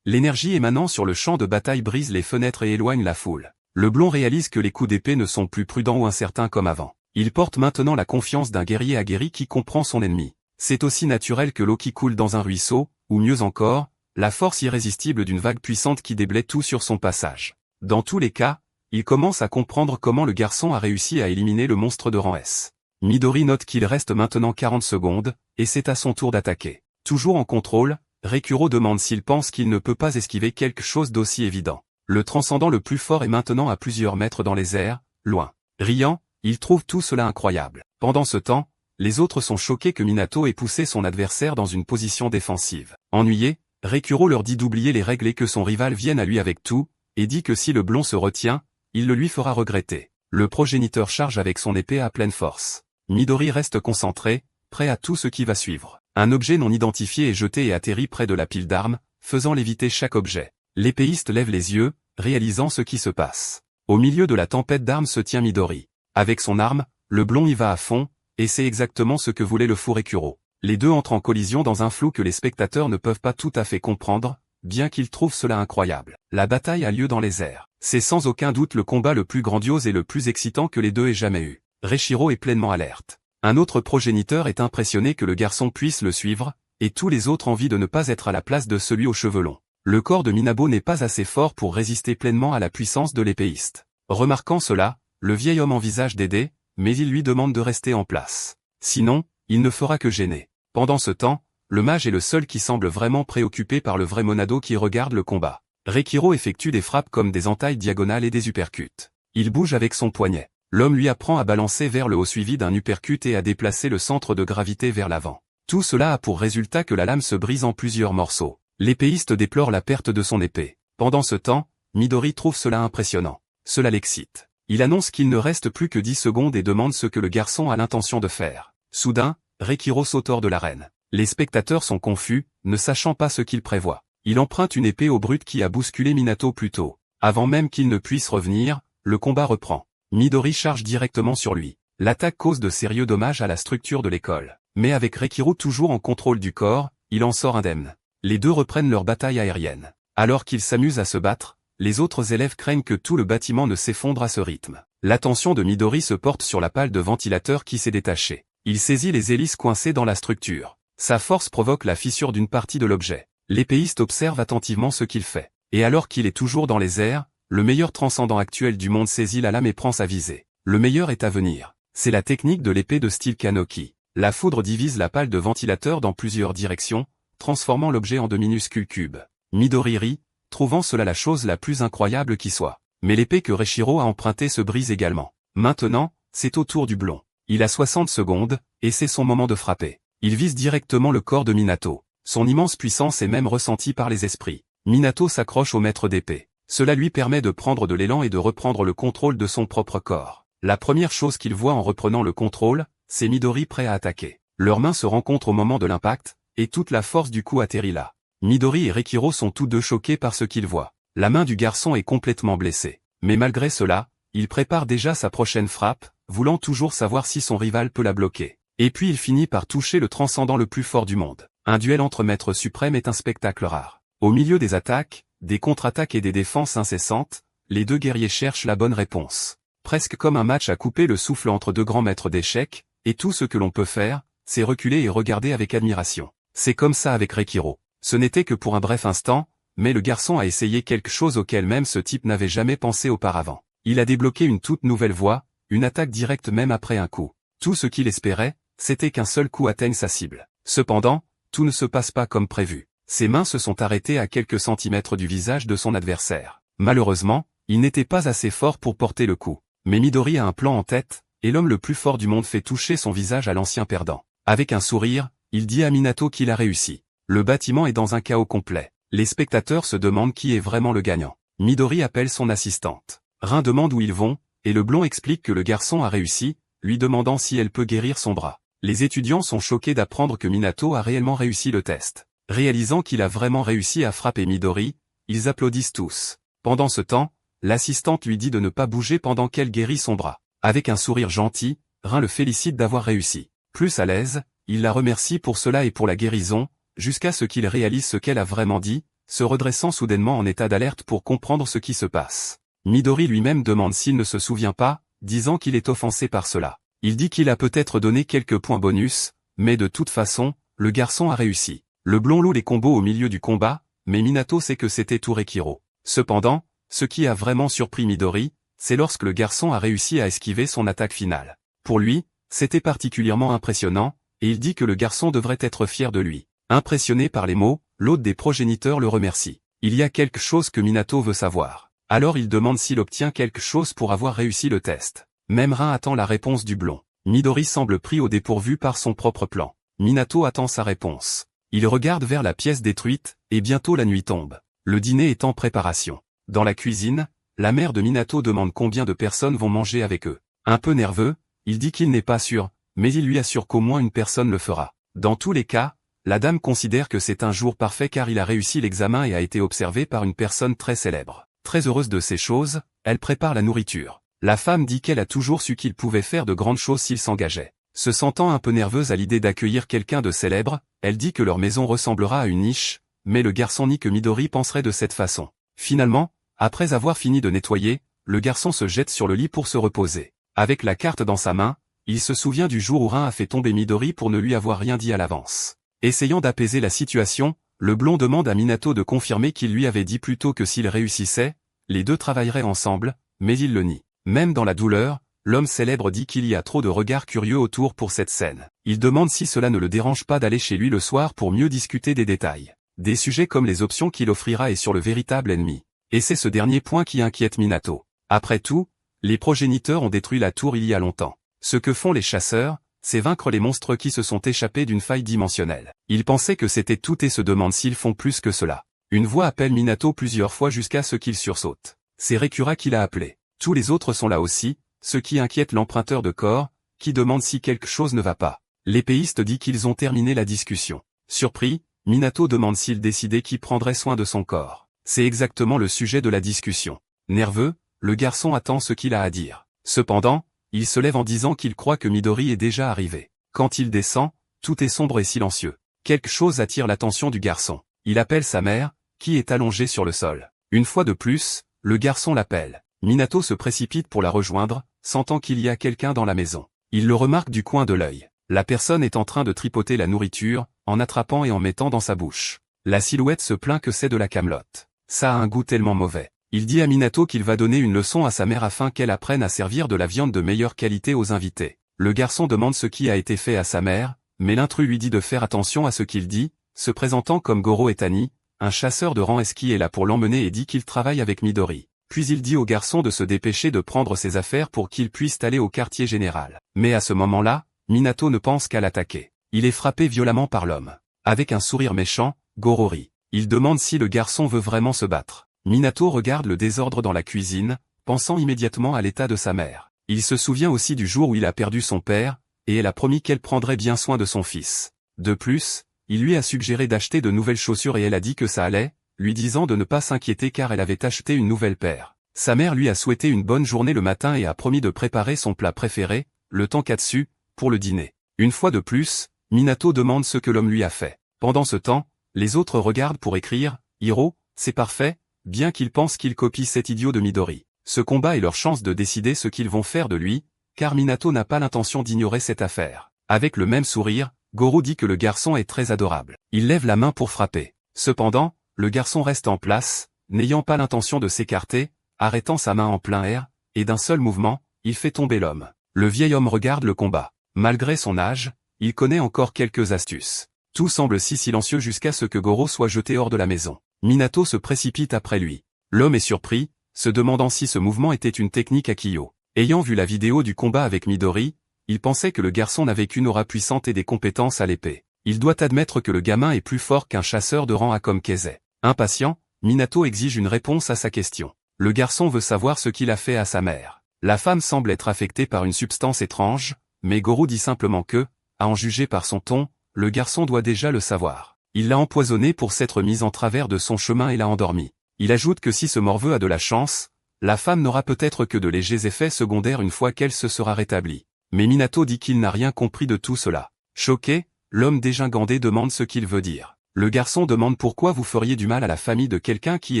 L'énergie émanant sur le champ de bataille brise les fenêtres et éloigne la foule. Le blond réalise que les coups d'épée ne sont plus prudents ou incertains comme avant. Il porte maintenant la confiance d'un guerrier aguerri qui comprend son ennemi. C'est aussi naturel que l'eau qui coule dans un ruisseau, ou mieux encore, la force irrésistible d'une vague puissante qui déblaye tout sur son passage. Dans tous les cas, il commence à comprendre comment le garçon a réussi à éliminer le monstre de rang S. Midori note qu'il reste maintenant 40 secondes, et c'est à son tour d'attaquer. Toujours en contrôle, Rekuro demande s'il pense qu'il ne peut pas esquiver quelque chose d'aussi évident. Le transcendant le plus fort est maintenant à plusieurs mètres dans les airs, loin. Riant, il trouve tout cela incroyable. Pendant ce temps, les autres sont choqués que Minato ait poussé son adversaire dans une position défensive. Ennuyé, Rekuro leur dit d'oublier les règles et que son rival vienne à lui avec tout, et dit que si le blond se retient, il le lui fera regretter. Le progéniteur charge avec son épée à pleine force. Midori reste concentré, prêt à tout ce qui va suivre. Un objet non identifié est jeté et atterrit près de la pile d'armes, faisant léviter chaque objet. L'épéiste lève les yeux, réalisant ce qui se passe. Au milieu de la tempête d'armes se tient Midori. Avec son arme, le blond y va à fond, et c'est exactement ce que voulait le fou Rekuro. Les deux entrent en collision dans un flou que les spectateurs ne peuvent pas tout à fait comprendre, bien qu'ils trouvent cela incroyable. La bataille a lieu dans les airs. C'est sans aucun doute le combat le plus grandiose et le plus excitant que les deux aient jamais eu. Reshiro est pleinement alerte. Un autre progéniteur est impressionné que le garçon puisse le suivre, et tous les autres envient de ne pas être à la place de celui aux cheveux longs. Le corps de Minabo n'est pas assez fort pour résister pleinement à la puissance de l'épéiste. Remarquant cela, le vieil homme envisage d'aider, mais il lui demande de rester en place. Sinon, il ne fera que gêner. Pendant ce temps, le mage est le seul qui semble vraiment préoccupé par le vrai Monado qui regarde le combat. Rekiro effectue des frappes comme des entailles diagonales et des uppercuts. Il bouge avec son poignet. L'homme lui apprend à balancer vers le haut suivi d'un uppercut et à déplacer le centre de gravité vers l'avant. Tout cela a pour résultat que la lame se brise en plusieurs morceaux. L'épéiste déplore la perte de son épée. Pendant ce temps, Midori trouve cela impressionnant. Cela l'excite. Il annonce qu'il ne reste plus que 10 secondes et demande ce que le garçon a l'intention de faire. Soudain, Rekiro saute hors de l'arène. Les spectateurs sont confus, ne sachant pas ce qu'il prévoit. Il emprunte une épée au brut qui a bousculé Minato plus tôt. Avant même qu'il ne puisse revenir, le combat reprend. Midori charge directement sur lui. L'attaque cause de sérieux dommages à la structure de l'école. Mais avec Rekiro toujours en contrôle du corps, il en sort indemne. Les deux reprennent leur bataille aérienne. Alors qu'ils s'amusent à se battre, les autres élèves craignent que tout le bâtiment ne s'effondre à ce rythme. L'attention de Midori se porte sur la pale de ventilateur qui s'est détachée. Il saisit les hélices coincées dans la structure. Sa force provoque la fissure d'une partie de l'objet. L'épéiste observe attentivement ce qu'il fait. Et alors qu'il est toujours dans les airs, le meilleur transcendant actuel du monde saisit la lame et prend sa visée. Le meilleur est à venir. C'est la technique de l'épée de style Kanoki. La foudre divise la pale de ventilateur dans plusieurs directions, transformant l'objet en de minuscules cubes. Midori rit, trouvant cela la chose la plus incroyable qui soit. Mais l'épée que Reshiro a empruntée se brise également. Maintenant, c'est au tour du blond. Il a 60 secondes, et c'est son moment de frapper. Il vise directement le corps de Minato. Son immense puissance est même ressentie par les esprits. Minato s'accroche au maître d'épée. Cela lui permet de prendre de l'élan et de reprendre le contrôle de son propre corps. La première chose qu'il voit en reprenant le contrôle, c'est Midori prêt à attaquer. Leurs mains se rencontrent au moment de l'impact, et toute la force du coup atterrit là. Midori et Rekiro sont tous deux choqués par ce qu'ils voient. La main du garçon est complètement blessée. Mais malgré cela, il prépare déjà sa prochaine frappe, voulant toujours savoir si son rival peut la bloquer. Et puis il finit par toucher le transcendant le plus fort du monde. Un duel entre maîtres suprêmes est un spectacle rare. Au milieu des attaques, des contre-attaques et des défenses incessantes, les deux guerriers cherchent la bonne réponse. Presque comme un match à couper le souffle entre deux grands maîtres d'échecs, et tout ce que l'on peut faire, c'est reculer et regarder avec admiration. C'est comme ça avec Rekiro. Ce n'était que pour un bref instant, mais le garçon a essayé quelque chose auquel même ce type n'avait jamais pensé auparavant. Il a débloqué une toute nouvelle voie, une attaque directe même après un coup. Tout ce qu'il espérait, c'était qu'un seul coup atteigne sa cible. Cependant, tout ne se passe pas comme prévu. Ses mains se sont arrêtées à quelques centimètres du visage de son adversaire. Malheureusement, il n'était pas assez fort pour porter le coup. Mais Midori a un plan en tête, et l'homme le plus fort du monde fait toucher son visage à l'ancien perdant. Avec un sourire, il dit à Minato qu'il a réussi. Le bâtiment est dans un chaos complet. Les spectateurs se demandent qui est vraiment le gagnant. Midori appelle son assistante. Rin demande où ils vont, et le blond explique que le garçon a réussi, lui demandant si elle peut guérir son bras. Les étudiants sont choqués d'apprendre que Minato a réellement réussi le test. Réalisant qu'il a vraiment réussi à frapper Midori, ils applaudissent tous. Pendant ce temps, l'assistante lui dit de ne pas bouger pendant qu'elle guérit son bras. Avec un sourire gentil, Rin le félicite d'avoir réussi. Plus à l'aise, il la remercie pour cela et pour la guérison, jusqu'à ce qu'il réalise ce qu'elle a vraiment dit, se redressant soudainement en état d'alerte pour comprendre ce qui se passe. Midori lui-même demande s'il ne se souvient pas, disant qu'il est offensé par cela. Il dit qu'il a peut-être donné quelques points bonus, mais de toute façon, le garçon a réussi. Le blond loue les combos au milieu du combat, mais Minato sait que c'était Torekiro. Cependant, ce qui a vraiment surpris Midori, c'est lorsque le garçon a réussi à esquiver son attaque finale. Pour lui, c'était particulièrement impressionnant, et il dit que le garçon devrait être fier de lui. Impressionné par les mots, l'autre des progéniteurs le remercie. Il y a quelque chose que Minato veut savoir. Alors il demande s'il obtient quelque chose pour avoir réussi le test. Même Rin attend la réponse du blond. Midori semble pris au dépourvu par son propre plan. Minato attend sa réponse. Il regarde vers la pièce détruite, et bientôt la nuit tombe. Le dîner est en préparation. Dans la cuisine, la mère de Minato demande combien de personnes vont manger avec eux. Un peu nerveux, il dit qu'il n'est pas sûr, mais il lui assure qu'au moins une personne le fera. Dans tous les cas, la dame considère que c'est un jour parfait car il a réussi l'examen et a été observé par une personne très célèbre. Très heureuse de ces choses, elle prépare la nourriture. La femme dit qu'elle a toujours su qu'il pouvait faire de grandes choses s'il s'engageait. Se sentant un peu nerveuse à l'idée d'accueillir quelqu'un de célèbre, elle dit que leur maison ressemblera à une niche, mais le garçon nie que Midori penserait de cette façon. Finalement, après avoir fini de nettoyer, le garçon se jette sur le lit pour se reposer. Avec la carte dans sa main, il se souvient du jour où Rin a fait tomber Midori pour ne lui avoir rien dit à l'avance. Essayant d'apaiser la situation, le blond demande à Minato de confirmer qu'il lui avait dit plus tôt que s'il réussissait, les deux travailleraient ensemble, mais il le nie. Même dans la douleur, l'homme célèbre dit qu'il y a trop de regards curieux autour pour cette scène. Il demande si cela ne le dérange pas d'aller chez lui le soir pour mieux discuter des détails. Des sujets comme les options qu'il offrira et sur le véritable ennemi. Et c'est ce dernier point qui inquiète Minato. Après tout, les progéniteurs ont détruit la tour il y a longtemps. Ce que font les chasseurs, c'est vaincre les monstres qui se sont échappés d'une faille dimensionnelle. Il pensait que c'était tout et se demande s'ils font plus que cela. Une voix appelle Minato plusieurs fois jusqu'à ce qu'il sursaute. C'est Rekura qui l'a appelé. Tous les autres sont là aussi, ce qui inquiète l'emprunteur de corps, qui demande si quelque chose ne va pas. L'épéiste dit qu'ils ont terminé la discussion. Surpris, Minato demande s'il décidait qui prendrait soin de son corps. C'est exactement le sujet de la discussion. Nerveux, le garçon attend ce qu'il a à dire. Cependant, il se lève en disant qu'il croit que Midori est déjà arrivé. Quand il descend, tout est sombre et silencieux. Quelque chose attire l'attention du garçon. Il appelle sa mère, qui est allongée sur le sol. Une fois de plus, le garçon l'appelle. Minato se précipite pour la rejoindre, sentant qu'il y a quelqu'un dans la maison. Il le remarque du coin de l'œil. La personne est en train de tripoter la nourriture, en attrapant et en mettant dans sa bouche. La silhouette se plaint que c'est de la camelote. Ça a un goût tellement mauvais. Il dit à Minato qu'il va donner une leçon à sa mère afin qu'elle apprenne à servir de la viande de meilleure qualité aux invités. Le garçon demande ce qui a été fait à sa mère, mais l'intrus lui dit de faire attention à ce qu'il dit, se présentant comme Goro Etani, un chasseur de rang S qui est là pour l'emmener et dit qu'il travaille avec Midori. Puis il dit au garçon de se dépêcher de prendre ses affaires pour qu'il puisse aller au quartier général. Mais à ce moment-là, Minato ne pense qu'à l'attaquer. Il est frappé violemment par l'homme. Avec un sourire méchant, Goro rit. Il demande si le garçon veut vraiment se battre. Minato regarde le désordre dans la cuisine, pensant immédiatement à l'état de sa mère. Il se souvient aussi du jour où il a perdu son père, et elle a promis qu'elle prendrait bien soin de son fils. De plus, il lui a suggéré d'acheter de nouvelles chaussures et elle a dit que ça allait, lui disant de ne pas s'inquiéter car elle avait acheté une nouvelle paire. Sa mère lui a souhaité une bonne journée le matin et a promis de préparer son plat préféré, le tonkatsu, pour le dîner. Une fois de plus, Minato demande ce que l'homme lui a fait. Pendant ce temps, les autres regardent pour écrire « Hiro, c'est parfait », bien qu'ils pensent qu'il copie cet idiot de Midori. Ce combat est leur chance de décider ce qu'ils vont faire de lui, car Minato n'a pas l'intention d'ignorer cette affaire. Avec le même sourire, Goro dit que le garçon est très adorable. Il lève la main pour frapper. Cependant, le garçon reste en place, n'ayant pas l'intention de s'écarter, arrêtant sa main en plein air, et d'un seul mouvement, il fait tomber l'homme. Le vieil homme regarde le combat. Malgré son âge, il connaît encore quelques astuces. Tout semble si silencieux jusqu'à ce que Goro soit jeté hors de la maison. Minato se précipite après lui. L'homme est surpris, se demandant si ce mouvement était une technique à Kyo. Ayant vu la vidéo du combat avec Midori, il pensait que le garçon n'avait qu'une aura puissante et des compétences à l'épée. Il doit admettre que le gamin est plus fort qu'un chasseur de rang A comme Kazei. Impatient, Minato exige une réponse à sa question. Le garçon veut savoir ce qu'il a fait à sa mère. La femme semble être affectée par une substance étrange, mais Goro dit simplement que, à en juger par son ton, le garçon doit déjà le savoir. Il l'a empoisonné pour s'être mise en travers de son chemin et l'a endormi. Il ajoute que si ce morveux a de la chance, la femme n'aura peut-être que de légers effets secondaires une fois qu'elle se sera rétablie. Mais Minato dit qu'il n'a rien compris de tout cela. Choqué, l'homme dégingandé demande ce qu'il veut dire. Le garçon demande pourquoi vous feriez du mal à la famille de quelqu'un qui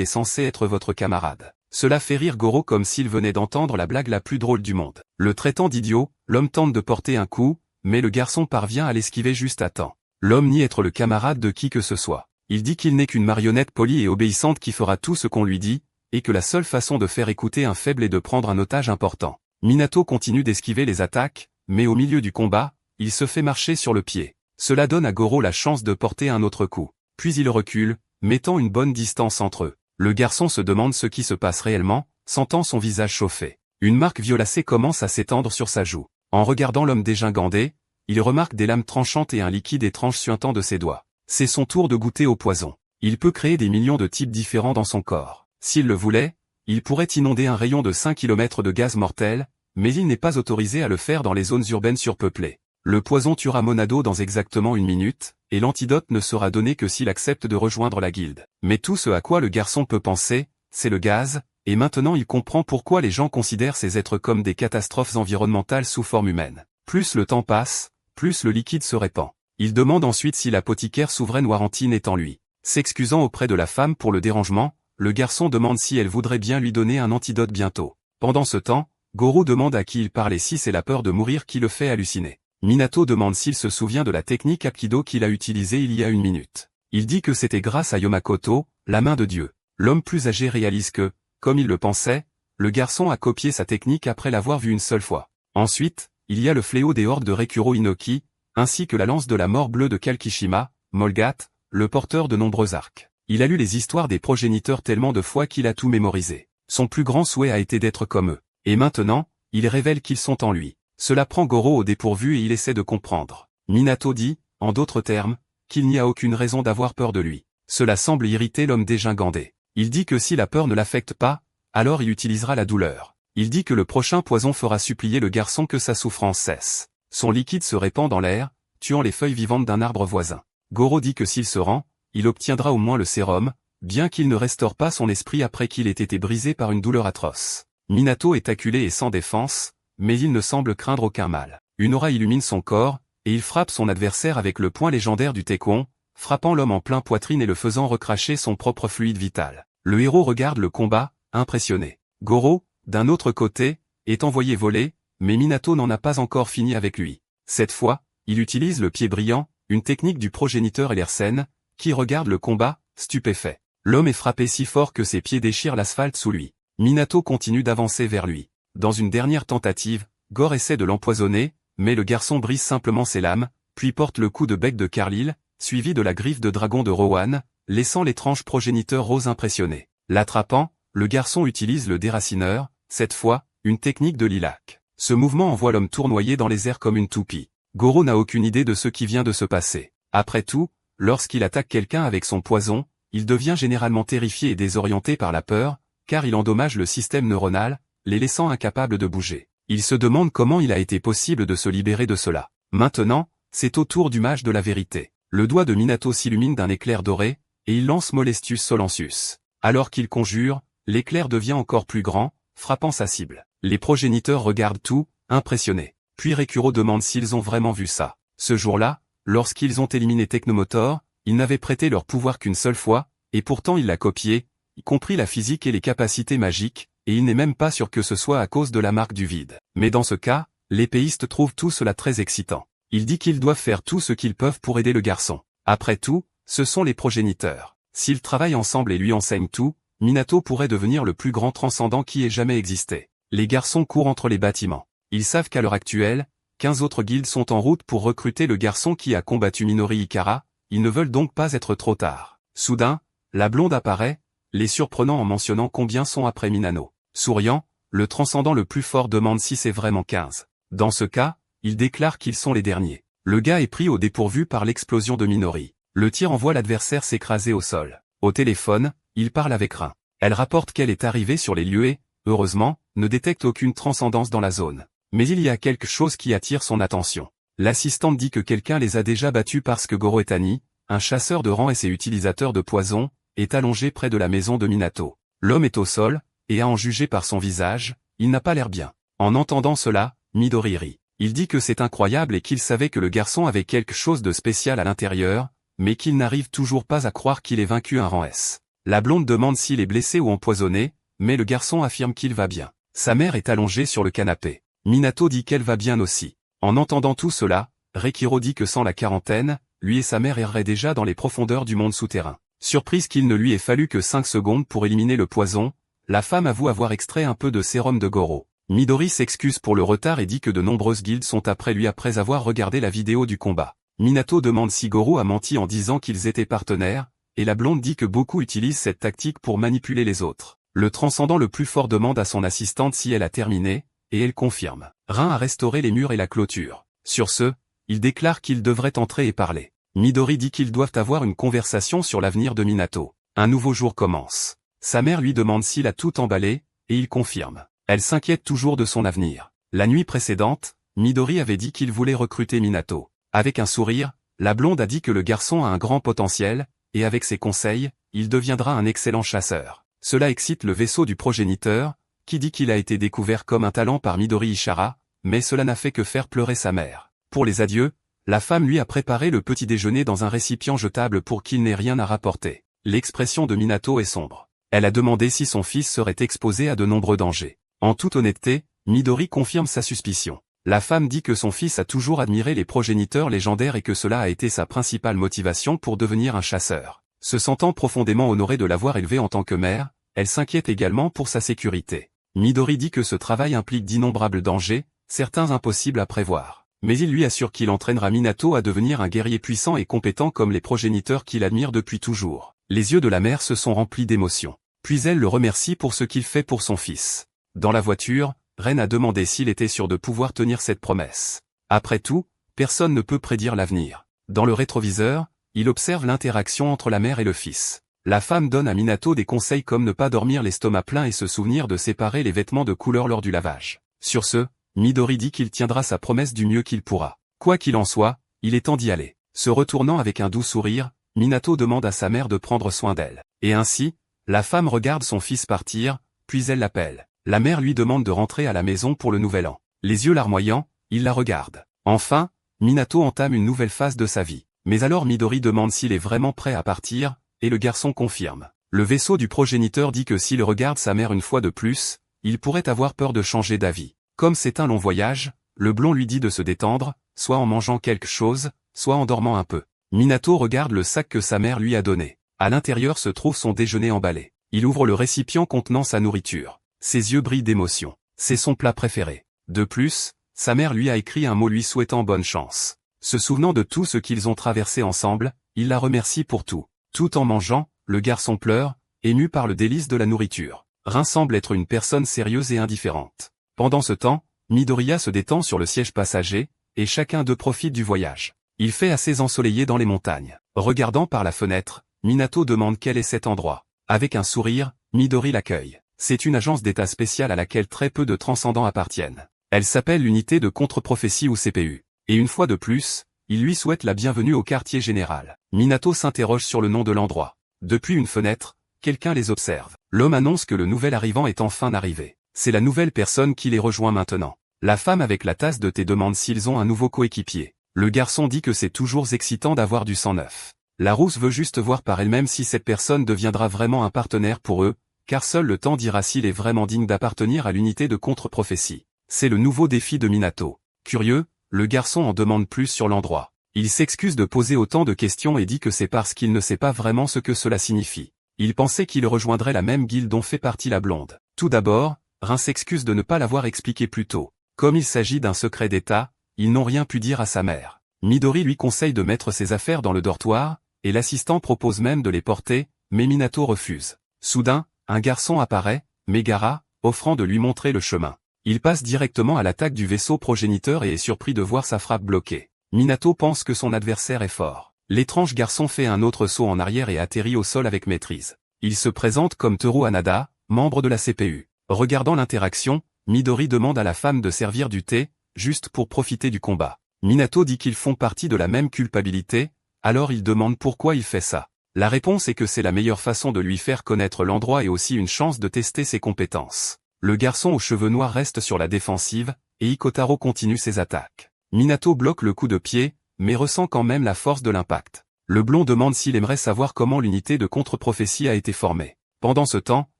est censé être votre camarade. Cela fait rire Goro comme s'il venait d'entendre la blague la plus drôle du monde. Le traitant d'idiot, l'homme tente de porter un coup, mais le garçon parvient à l'esquiver juste à temps. L'homme nie être le camarade de qui que ce soit. Il dit qu'il n'est qu'une marionnette polie et obéissante qui fera tout ce qu'on lui dit, et que la seule façon de faire écouter un faible est de prendre un otage important. Minato continue d'esquiver les attaques, mais au milieu du combat, il se fait marcher sur le pied. Cela donne à Goro la chance de porter un autre coup. Puis il recule, mettant une bonne distance entre eux. Le garçon se demande ce qui se passe réellement, sentant son visage chauffer. Une marque violacée commence à s'étendre sur sa joue. En regardant l'homme dégingandé, il remarque des lames tranchantes et un liquide étrange suintant de ses doigts. C'est son tour de goûter au poison. Il peut créer des millions de types différents dans son corps. S'il le voulait, il pourrait inonder un rayon de 5 km de gaz mortel, mais il n'est pas autorisé à le faire dans les zones urbaines surpeuplées. Le poison tuera Monado dans exactement 1 minute, et l'antidote ne sera donné que s'il accepte de rejoindre la guilde. Mais tout ce à quoi le garçon peut penser, c'est le gaz, et maintenant il comprend pourquoi les gens considèrent ces êtres comme des catastrophes environnementales sous forme humaine. Plus le temps passe, plus le liquide se répand. Il demande ensuite si l'apothicaire souveraine Warantine est en lui. S'excusant auprès de la femme pour le dérangement, le garçon demande si elle voudrait bien lui donner un antidote bientôt. Pendant ce temps, Goro demande à qui il parle et si c'est la peur de mourir qui le fait halluciner. Minato demande s'il se souvient de la technique Apkido qu'il a utilisée il y a 1 minute. Il dit que c'était grâce à Yomakoto, la main de Dieu. L'homme plus âgé réalise que, comme il le pensait, le garçon a copié sa technique après l'avoir vue une seule fois. Ensuite, il y a le fléau des hordes de Rekuro Inoki, ainsi que la lance de la mort bleue de Kalkishima, Molgat, le porteur de nombreux arcs. Il a lu les histoires des progéniteurs tellement de fois qu'il a tout mémorisé. Son plus grand souhait a été d'être comme eux. Et maintenant, il révèle qu'ils sont en lui. Cela prend Goro au dépourvu et il essaie de comprendre. Minato dit, en d'autres termes, qu'il n'y a aucune raison d'avoir peur de lui. Cela semble irriter l'homme dégingandé. Il dit que si la peur ne l'affecte pas, alors il utilisera la douleur. Il dit que le prochain poison fera supplier le garçon que sa souffrance cesse. Son liquide se répand dans l'air, tuant les feuilles vivantes d'un arbre voisin. Goro dit que s'il se rend, il obtiendra au moins le sérum, bien qu'il ne restaure pas son esprit après qu'il ait été brisé par une douleur atroce. Minato est acculé et sans défense, mais il ne semble craindre aucun mal. Une aura illumine son corps, et il frappe son adversaire avec le poing légendaire du Tekkon, frappant l'homme en plein poitrine et le faisant recracher son propre fluide vital. Le héros regarde le combat, impressionné. Goro, d'un autre côté, est envoyé voler, mais Minato n'en a pas encore fini avec lui. Cette fois, il utilise le pied brillant, une technique du progéniteur Elersen, qui regarde le combat, stupéfait. L'homme est frappé si fort que ses pieds déchirent l'asphalte sous lui. Minato continue d'avancer vers lui. Dans une dernière tentative, Gore essaie de l'empoisonner, mais le garçon brise simplement ses lames, puis porte le coup de bec de Carlyle, suivi de la griffe de dragon de Rowan, laissant l'étrange progéniteur rose impressionné. L'attrapant, le garçon utilise le déracineur, cette fois, une technique de lilac. Ce mouvement envoie l'homme tournoyer dans les airs comme une toupie. Goro n'a aucune idée de ce qui vient de se passer. Après tout, lorsqu'il attaque quelqu'un avec son poison, il devient généralement terrifié et désorienté par la peur, car il endommage le système neuronal, les laissant incapables de bouger. Il se demande comment il a été possible de se libérer de cela. Maintenant, c'est au tour du mage de la vérité. Le doigt de Minato s'illumine d'un éclair doré, et il lance Molestus Solensus. Alors qu'il conjure, l'éclair devient encore plus grand, frappant sa cible. Les progéniteurs regardent tout, impressionnés. Puis Rekuro demande s'ils ont vraiment vu ça. Ce jour-là, lorsqu'ils ont éliminé Technomotor, ils n'avaient prêté leur pouvoir qu'une seule fois, et pourtant il l'a copié, y compris la physique et les capacités magiques, et il n'est même pas sûr que ce soit à cause de la marque du vide. Mais dans ce cas, l'épéiste trouve tout cela très excitant. Il dit qu'ils doivent faire tout ce qu'ils peuvent pour aider le garçon. Après tout, ce sont les progéniteurs. S'ils travaillent ensemble et lui enseignent tout, Minato pourrait devenir le plus grand transcendant qui ait jamais existé. Les garçons courent entre les bâtiments. Ils savent qu'à l'heure actuelle, 15 autres guildes sont en route pour recruter le garçon qui a combattu Minori Ikara, ils ne veulent donc pas être trop tard. Soudain, la blonde apparaît, les surprenant en mentionnant combien sont après Minano. Souriant, le transcendant le plus fort demande si c'est vraiment 15. Dans ce cas, il déclare qu'ils sont les derniers. Le gars est pris au dépourvu par l'explosion de Minori. Le tir envoie l'adversaire s'écraser au sol. Au téléphone, il parle avec Rin. Elle rapporte qu'elle est arrivée sur les lieux et, heureusement, ne détecte aucune transcendance dans la zone. Mais il y a quelque chose qui attire son attention. L'assistante dit que quelqu'un les a déjà battus parce que Goro Etani, un chasseur de rang et ses utilisateurs de poison, est allongé près de la maison de Minato. L'homme est au sol, et à en juger par son visage, il n'a pas l'air bien. En entendant cela, Midori rit. Il dit que c'est incroyable et qu'il savait que le garçon avait quelque chose de spécial à l'intérieur, mais qu'il n'arrive toujours pas à croire qu'il ait vaincu un rang S. La blonde demande s'il est blessé ou empoisonné, mais le garçon affirme qu'il va bien. Sa mère est allongée sur le canapé. Minato dit qu'elle va bien aussi. En entendant tout cela, Reikiro dit que sans la quarantaine, lui et sa mère erreraient déjà dans les profondeurs du monde souterrain. Surprise qu'il ne lui ait fallu que 5 secondes pour éliminer le poison, la femme avoue avoir extrait un peu de sérum de Goro. Midori s'excuse pour le retard et dit que de nombreuses guildes sont après lui après avoir regardé la vidéo du combat. Minato demande si Goro a menti en disant qu'ils étaient partenaires, et la blonde dit que beaucoup utilisent cette tactique pour manipuler les autres. Le transcendant le plus fort demande à son assistante si elle a terminé, et elle confirme. Rin a restauré les murs et la clôture. Sur ce, il déclare qu'ils devraient entrer et parler. Midori dit qu'ils doivent avoir une conversation sur l'avenir de Minato. Un nouveau jour commence. Sa mère lui demande s'il a tout emballé, et il confirme. Elle s'inquiète toujours de son avenir. La nuit précédente, Midori avait dit qu'il voulait recruter Minato. Avec un sourire, la blonde a dit que le garçon a un grand potentiel, et avec ses conseils, il deviendra un excellent chasseur. Cela excite le vaisseau du progéniteur, qui dit qu'il a été découvert comme un talent par Midori Ishara, mais cela n'a fait que faire pleurer sa mère. Pour les adieux, la femme lui a préparé le petit déjeuner dans un récipient jetable pour qu'il n'ait rien à rapporter. L'expression de Minato est sombre. Elle a demandé si son fils serait exposé à de nombreux dangers. En toute honnêteté, Midori confirme sa suspicion. La femme dit que son fils a toujours admiré les progéniteurs légendaires et que cela a été sa principale motivation pour devenir un chasseur. Se sentant profondément honorée de l'avoir élevé en tant que mère, elle s'inquiète également pour sa sécurité. Midori dit que ce travail implique d'innombrables dangers, certains impossibles à prévoir. Mais il lui assure qu'il entraînera Minato à devenir un guerrier puissant et compétent comme les progéniteurs qu'il admire depuis toujours. Les yeux de la mère se sont remplis d'émotion. Puis elle le remercie pour ce qu'il fait pour son fils. Dans la voiture, Ren a demandé s'il était sûr de pouvoir tenir cette promesse. Après tout, personne ne peut prédire l'avenir. Dans le rétroviseur, il observe l'interaction entre la mère et le fils. La femme donne à Minato des conseils comme ne pas dormir l'estomac plein et se souvenir de séparer les vêtements de couleur lors du lavage. Sur ce, Midori dit qu'il tiendra sa promesse du mieux qu'il pourra. Quoi qu'il en soit, il est temps d'y aller. Se retournant avec un doux sourire, Minato demande à sa mère de prendre soin d'elle. Et ainsi, la femme regarde son fils partir, puis elle l'appelle. La mère lui demande de rentrer à la maison pour le nouvel an. Les yeux larmoyants, il la regarde. Enfin, Minato entame une nouvelle phase de sa vie. Mais alors Midori demande s'il est vraiment prêt à partir, et le garçon confirme. Le vaisseau du progéniteur dit que s'il regarde sa mère une fois de plus, il pourrait avoir peur de changer d'avis. Comme c'est un long voyage, le blond lui dit de se détendre, soit en mangeant quelque chose, soit en dormant un peu. Minato regarde le sac que sa mère lui a donné. À l'intérieur se trouve son déjeuner emballé. Il ouvre le récipient contenant sa nourriture. Ses yeux brillent d'émotion. C'est son plat préféré. De plus, sa mère lui a écrit un mot lui souhaitant bonne chance. Se souvenant de tout ce qu'ils ont traversé ensemble, il la remercie pour tout. Tout en mangeant, le garçon pleure, ému par le délice de la nourriture. Rin semble être une personne sérieuse et indifférente. Pendant ce temps, Midoriya se détend sur le siège passager, et chacun d'eux profite du voyage. Il fait assez ensoleillé dans les montagnes. Regardant par la fenêtre, Minato demande quel est cet endroit. Avec un sourire, Midori l'accueille. C'est une agence d'état spéciale à laquelle très peu de transcendants appartiennent. Elle s'appelle l'unité de contre-prophétie ou CPU. Et une fois de plus, il lui souhaite la bienvenue au quartier général. Minato s'interroge sur le nom de l'endroit. Depuis une fenêtre, quelqu'un les observe. L'homme annonce que le nouvel arrivant est enfin arrivé. C'est la nouvelle personne qui les rejoint maintenant. La femme avec la tasse de thé demande s'ils ont un nouveau coéquipier. Le garçon dit que c'est toujours excitant d'avoir du sang neuf. La rousse veut juste voir par elle-même si cette personne deviendra vraiment un partenaire pour eux, car seul le temps dira s'il est vraiment digne d'appartenir à l'unité de contre-prophétie. C'est le nouveau défi de Minato. Curieux, le garçon en demande plus sur l'endroit. Il s'excuse de poser autant de questions et dit que c'est parce qu'il ne sait pas vraiment ce que cela signifie. Il pensait qu'il rejoindrait la même guilde dont fait partie la blonde. Tout d'abord, Rin s'excuse de ne pas l'avoir expliqué plus tôt. Comme il s'agit d'un secret d'État, ils n'ont rien pu dire à sa mère. Midori lui conseille de mettre ses affaires dans le dortoir, et l'assistant propose même de les porter, mais Minato refuse. Soudain, un garçon apparaît, Megara, offrant de lui montrer le chemin. Il passe directement à l'attaque du vaisseau progéniteur et est surpris de voir sa frappe bloquée. Minato pense que son adversaire est fort. L'étrange garçon fait un autre saut en arrière et atterrit au sol avec maîtrise. Il se présente comme Toru Hanada, membre de la CPU. Regardant l'interaction, Midori demande à la femme de servir du thé, juste pour profiter du combat. Minato dit qu'ils font partie de la même culpabilité, alors il demande pourquoi il fait ça. La réponse est que c'est la meilleure façon de lui faire connaître l'endroit et aussi une chance de tester ses compétences. Le garçon aux cheveux noirs reste sur la défensive, et Ikotaro continue ses attaques. Minato bloque le coup de pied, mais ressent quand même la force de l'impact. Le blond demande s'il aimerait savoir comment l'unité de contre-prophétie a été formée. Pendant ce temps,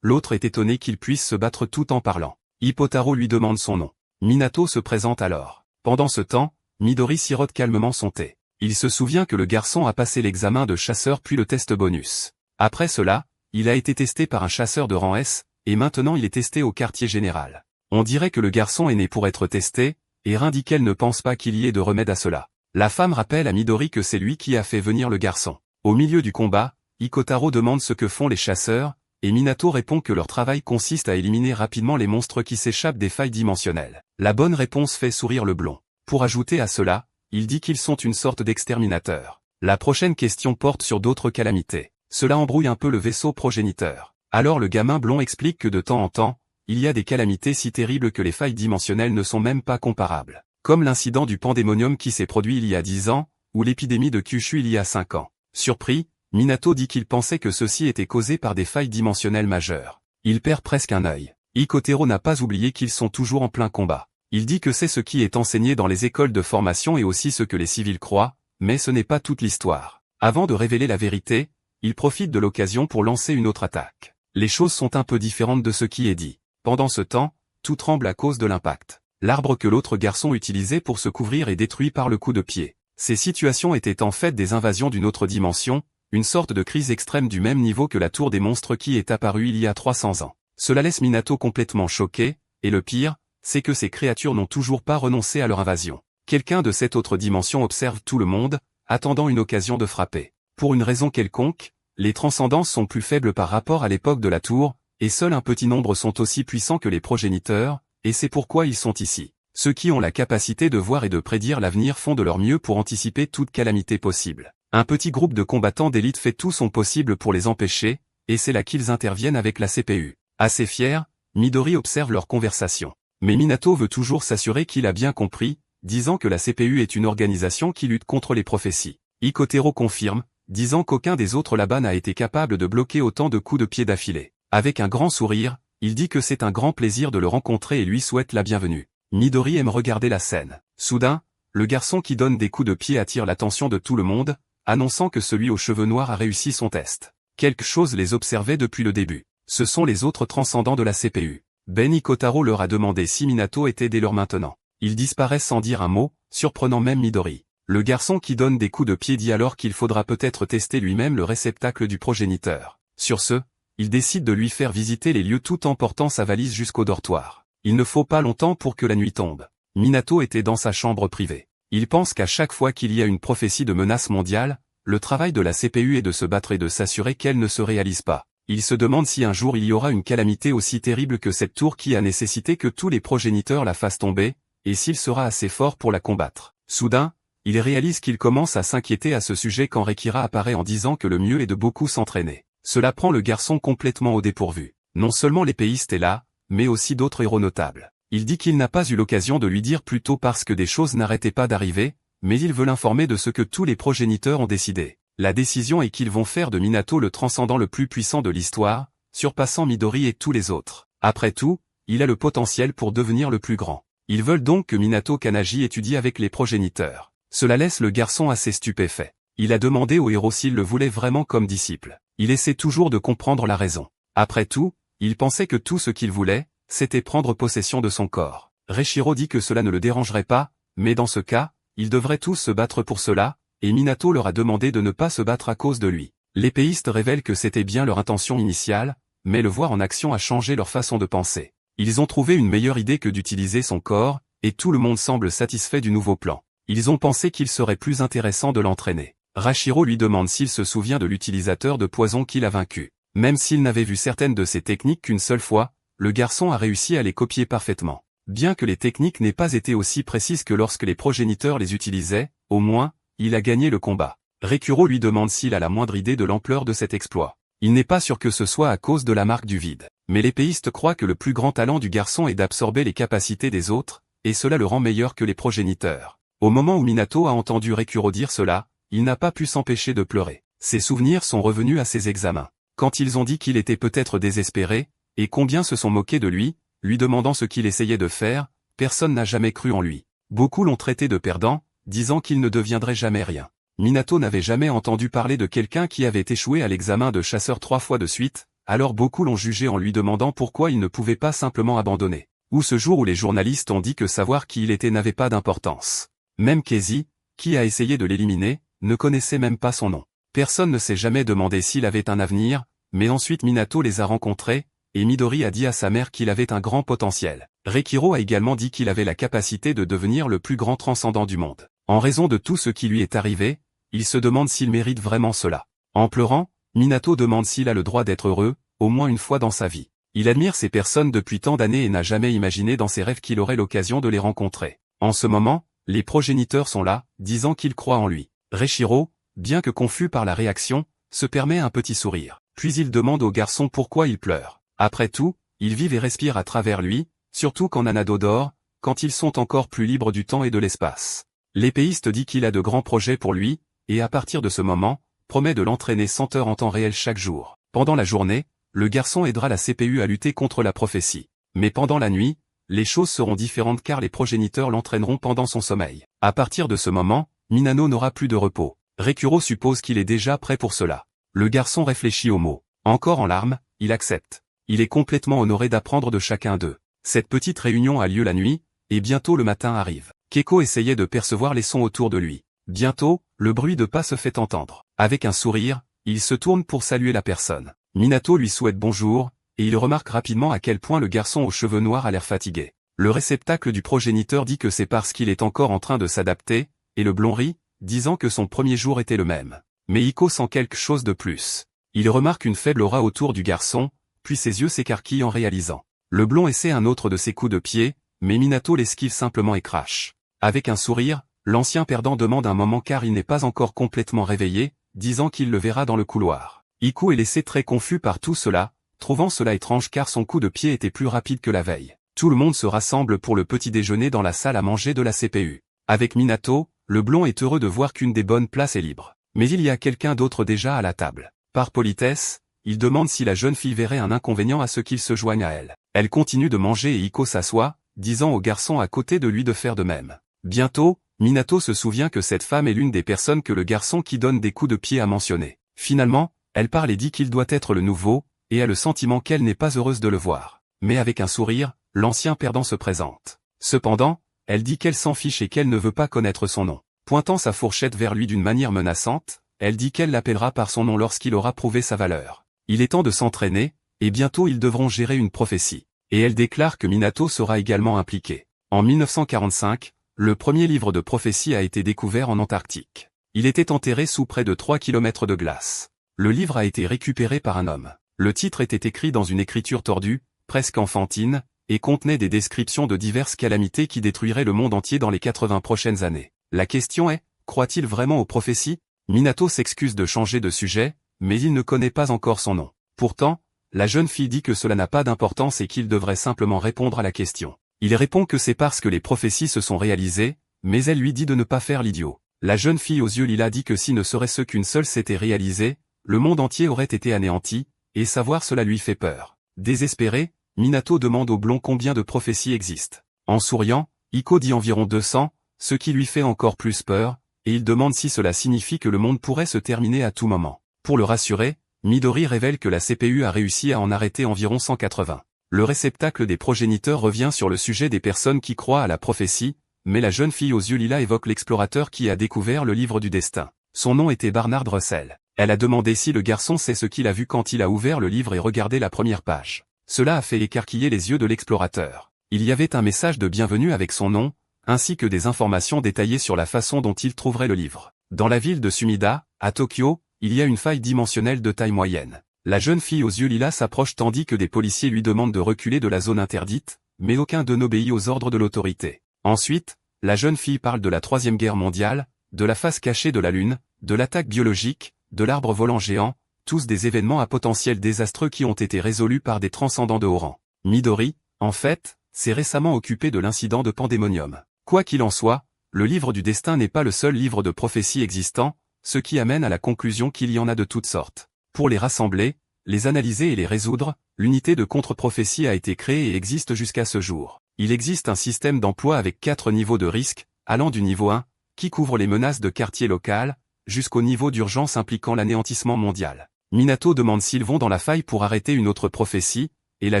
l'autre est étonné qu'il puisse se battre tout en parlant. Ipotaro lui demande son nom. Minato se présente alors. Pendant ce temps, Midori sirote calmement son thé. Il se souvient que le garçon a passé l'examen de chasseur puis le test bonus. Après cela, il a été testé par un chasseur de rang S, et maintenant il est testé au quartier général. On dirait que le garçon est né pour être testé, et Rindikel ne pense pas qu'il y ait de remède à cela. La femme rappelle à Midori que c'est lui qui a fait venir le garçon. Au milieu du combat, Ikotaro demande ce que font les chasseurs, et Minato répond que leur travail consiste à éliminer rapidement les monstres qui s'échappent des failles dimensionnelles. La bonne réponse fait sourire le blond. Pour ajouter à cela, il dit qu'ils sont une sorte d'exterminateurs. La prochaine question porte sur d'autres calamités. Cela embrouille un peu le vaisseau progéniteur. Alors le gamin blond explique que de temps en temps, il y a des calamités si terribles que les failles dimensionnelles ne sont même pas comparables. Comme l'incident du pandémonium qui s'est produit il y a 10 ans, ou l'épidémie de Kyushu il y a 5 ans. Surpris, Minato dit qu'il pensait que ceci était causé par des failles dimensionnelles majeures. Il perd presque un œil. Ikotaro n'a pas oublié qu'ils sont toujours en plein combat. Il dit que c'est ce qui est enseigné dans les écoles de formation et aussi ce que les civils croient, mais ce n'est pas toute l'histoire. Avant de révéler la vérité, il profite de l'occasion pour lancer une autre attaque. Les choses sont un peu différentes de ce qui est dit. Pendant ce temps, tout tremble à cause de l'impact. L'arbre que l'autre garçon utilisait pour se couvrir est détruit par le coup de pied. Ces situations étaient en fait des invasions d'une autre dimension, une sorte de crise extrême du même niveau que la tour des monstres qui est apparue il y a 300 ans. Cela laisse Minato complètement choqué, et le pire, c'est que ces créatures n'ont toujours pas renoncé à leur invasion. Quelqu'un de cette autre dimension observe tout le monde, attendant une occasion de frapper. Pour une raison quelconque, les transcendances sont plus faibles par rapport à l'époque de la tour, et seul un petit nombre sont aussi puissants que les progéniteurs, et c'est pourquoi ils sont ici. Ceux qui ont la capacité de voir et de prédire l'avenir font de leur mieux pour anticiper toute calamité possible. Un petit groupe de combattants d'élite fait tout son possible pour les empêcher, et c'est là qu'ils interviennent avec la CPU. Assez fier, Midori observe leur conversation. Mais Minato veut toujours s'assurer qu'il a bien compris, disant que la CPU est une organisation qui lutte contre les prophéties. Ikotaro confirme, disant qu'aucun des autres là-bas n'a été capable de bloquer autant de coups de pied d'affilée. Avec un grand sourire, il dit que c'est un grand plaisir de le rencontrer et lui souhaite la bienvenue. Midori aime regarder la scène. Soudain, le garçon qui donne des coups de pied attire l'attention de tout le monde, annonçant que celui aux cheveux noirs a réussi son test. Quelque chose les observait depuis le début. Ce sont les autres transcendants de la CPU. Ikotaro leur a demandé si Minato était dès lors maintenant. Ils disparaissent sans dire un mot, surprenant même Midori. Le garçon qui donne des coups de pied dit alors qu'il faudra peut-être tester lui-même le réceptacle du progéniteur. Sur ce, il décide de lui faire visiter les lieux tout en portant sa valise jusqu'au dortoir. Il ne faut pas longtemps pour que la nuit tombe. Minato était dans sa chambre privée. Il pense qu'à chaque fois qu'il y a une prophétie de menace mondiale, le travail de la CPU est de se battre et de s'assurer qu'elle ne se réalise pas. Il se demande si un jour il y aura une calamité aussi terrible que cette tour qui a nécessité que tous les progéniteurs la fassent tomber, et s'il sera assez fort pour la combattre. Soudain, il réalise qu'il commence à s'inquiéter à ce sujet quand Rekira apparaît en disant que le mieux est de beaucoup s'entraîner. Cela prend le garçon complètement au dépourvu. Non seulement l'épéiste est là, mais aussi d'autres héros notables. Il dit qu'il n'a pas eu l'occasion de lui dire plus tôt parce que des choses n'arrêtaient pas d'arriver, mais il veut l'informer de ce que tous les progéniteurs ont décidé. La décision est qu'ils vont faire de Minato le transcendant le plus puissant de l'histoire, surpassant Midori et tous les autres. Après tout, il a le potentiel pour devenir le plus grand. Ils veulent donc que Minato Kanagi étudie avec les progéniteurs. Cela laisse le garçon assez stupéfait. Il a demandé au héros s'il le voulait vraiment comme disciple. Il essaie toujours de comprendre la raison. Après tout, il pensait que tout ce qu'il voulait, c'était prendre possession de son corps. Reichiro dit que cela ne le dérangerait pas, mais dans ce cas, ils devraient tous se battre pour cela, et Minato leur a demandé de ne pas se battre à cause de lui. L'épéiste révèle que c'était bien leur intention initiale, mais le voir en action a changé leur façon de penser. Ils ont trouvé une meilleure idée que d'utiliser son corps, et tout le monde semble satisfait du nouveau plan. Ils ont pensé qu'il serait plus intéressant de l'entraîner. Rashiro lui demande s'il se souvient de l'utilisateur de poison qu'il a vaincu. Même s'il n'avait vu certaines de ses techniques qu'une seule fois, le garçon a réussi à les copier parfaitement. Bien que les techniques n'aient pas été aussi précises que lorsque les progéniteurs les utilisaient, au moins, il a gagné le combat. Rekuro lui demande s'il a la moindre idée de l'ampleur de cet exploit. Il n'est pas sûr que ce soit à cause de la marque du vide. Mais l'épéiste croit que le plus grand talent du garçon est d'absorber les capacités des autres, et cela le rend meilleur que les progéniteurs. Au moment où Minato a entendu Rekuro dire cela, il n'a pas pu s'empêcher de pleurer. Ses souvenirs sont revenus à ses examens. Quand ils ont dit qu'il était peut-être désespéré, et combien se sont moqués de lui, lui demandant ce qu'il essayait de faire, personne n'a jamais cru en lui. Beaucoup l'ont traité de perdant, disant qu'il ne deviendrait jamais rien. Minato n'avait jamais entendu parler de quelqu'un qui avait échoué à l'examen de chasseur 3 fois de suite, alors beaucoup l'ont jugé en lui demandant pourquoi il ne pouvait pas simplement abandonner. Ou ce jour où les journalistes ont dit que savoir qui il était n'avait pas d'importance. Même Casey, qui a essayé de l'éliminer, ne connaissait même pas son nom. Personne ne s'est jamais demandé s'il avait un avenir, mais ensuite Minato les a rencontrés, et Midori a dit à sa mère qu'il avait un grand potentiel. Reikiro a également dit qu'il avait la capacité de devenir le plus grand transcendant du monde. En raison de tout ce qui lui est arrivé, il se demande s'il mérite vraiment cela. En pleurant, Minato demande s'il a le droit d'être heureux, au moins une fois dans sa vie. Il admire ces personnes depuis tant d'années et n'a jamais imaginé dans ses rêves qu'il aurait l'occasion de les rencontrer. En ce moment, les progéniteurs sont là, disant qu'ils croient en lui. Reichiro, bien que confus par la réaction, se permet un petit sourire. Puis il demande au garçon pourquoi il pleure. Après tout, ils vivent et respirent à travers lui, surtout quand Nanado dort, quand ils sont encore plus libres du temps et de l'espace. L'épéiste dit qu'il a de grands projets pour lui, et à partir de ce moment, promet de l'entraîner 100 heures en temps réel chaque jour. Pendant la journée, le garçon aidera la CPU à lutter contre la prophétie. Mais pendant la nuit, les choses seront différentes car les progéniteurs l'entraîneront pendant son sommeil. À partir de ce moment, Minano n'aura plus de repos. Reikiro suppose qu'il est déjà prêt pour cela. Le garçon réfléchit aux mots. Encore en larmes, il accepte. Il est complètement honoré d'apprendre de chacun d'eux. Cette petite réunion a lieu la nuit, et bientôt le matin arrive. Keiko essayait de percevoir les sons autour de lui. Bientôt, le bruit de pas se fait entendre. Avec un sourire, il se tourne pour saluer la personne. Minato lui souhaite bonjour, et il remarque rapidement à quel point le garçon aux cheveux noirs a l'air fatigué. Le réceptacle du progéniteur dit que c'est parce qu'il est encore en train de s'adapter, et le blond rit, disant que son premier jour était le même. Mais Iko sent quelque chose de plus. Il remarque une faible aura autour du garçon, puis ses yeux s'écarquillent en réalisant. Le blond essaie un autre de ses coups de pied, mais Minato l'esquive simplement et crache. Avec un sourire, l'ancien perdant demande un moment car il n'est pas encore complètement réveillé, disant qu'il le verra dans le couloir. Iku est laissé très confus par tout cela, trouvant cela étrange car son coup de pied était plus rapide que la veille. Tout le monde se rassemble pour le petit déjeuner dans la salle à manger de la CPU. Avec Minato, le blond est heureux de voir qu'une des bonnes places est libre. Mais il y a quelqu'un d'autre déjà à la table. Par politesse, il demande si la jeune fille verrait un inconvénient à ce qu'il se joigne à elle. Elle continue de manger et Iko s'assoit, disant au garçon à côté de lui de faire de même. Bientôt, Minato se souvient que cette femme est l'une des personnes que le garçon qui donne des coups de pied a mentionné. Finalement, elle parle et dit qu'il doit être le nouveau, et a le sentiment qu'elle n'est pas heureuse de le voir. Mais avec un sourire, l'ancien perdant se présente. Cependant, elle dit qu'elle s'en fiche et qu'elle ne veut pas connaître son nom. Pointant sa fourchette vers lui d'une manière menaçante, elle dit qu'elle l'appellera par son nom lorsqu'il aura prouvé sa valeur. Il est temps de s'entraîner, et bientôt ils devront gérer une prophétie. Et elle déclare que Minato sera également impliqué. En 1945, le premier livre de prophétie a été découvert en Antarctique. Il était enterré sous près de 3 km de glace. Le livre a été récupéré par un homme. Le titre était écrit dans une écriture tordue, presque enfantine, et contenait des descriptions de diverses calamités qui détruiraient le monde entier dans les 80 prochaines années. La question est, croit-il vraiment aux prophéties? Minato s'excuse de changer de sujet, mais il ne connaît pas encore son nom. Pourtant, la jeune fille dit que cela n'a pas d'importance et qu'il devrait simplement répondre à la question. Il répond que c'est parce que les prophéties se sont réalisées, mais elle lui dit de ne pas faire l'idiot. La jeune fille aux yeux lilas dit que si ne serait-ce qu'une seule s'était réalisée, le monde entier aurait été anéanti, et savoir cela lui fait peur. Désespéré, Minato demande au blond combien de prophéties existent. En souriant, Iko dit environ 200, ce qui lui fait encore plus peur, et il demande si cela signifie que le monde pourrait se terminer à tout moment. Pour le rassurer, Midori révèle que la CPU a réussi à en arrêter environ 180. Le réceptacle des progéniteurs revient sur le sujet des personnes qui croient à la prophétie, mais la jeune fille aux yeux lilas évoque l'explorateur qui a découvert le livre du destin. Son nom était Barnard Russell. Elle a demandé si le garçon sait ce qu'il a vu quand il a ouvert le livre et regardé la première page. Cela a fait écarquiller les yeux de l'explorateur. Il y avait un message de bienvenue avec son nom, ainsi que des informations détaillées sur la façon dont il trouverait le livre. Dans la ville de Sumida, à Tokyo, il y a une faille dimensionnelle de taille moyenne. La jeune fille aux yeux lilas s'approche tandis que des policiers lui demandent de reculer de la zone interdite, mais aucun d'eux n'obéit aux ordres de l'autorité. Ensuite, la jeune fille parle de la Troisième Guerre mondiale, de la face cachée de la Lune, de l'attaque biologique, de l'arbre volant géant, tous des événements à potentiel désastreux qui ont été résolus par des transcendants de haut rang. Midori, en fait, s'est récemment occupé de l'incident de Pandémonium. Quoi qu'il en soit, le livre du destin n'est pas le seul livre de prophétie existant, ce qui amène à la conclusion qu'il y en a de toutes sortes. Pour les rassembler, les analyser et les résoudre, l'unité de contre-prophétie a été créée et existe jusqu'à ce jour. Il existe un système d'emploi avec 4 niveaux de risque, allant du niveau 1, qui couvre les menaces de quartier local, jusqu'au niveau d'urgence impliquant l'anéantissement mondial. Minato demande s'ils vont dans la faille pour arrêter une autre prophétie, et la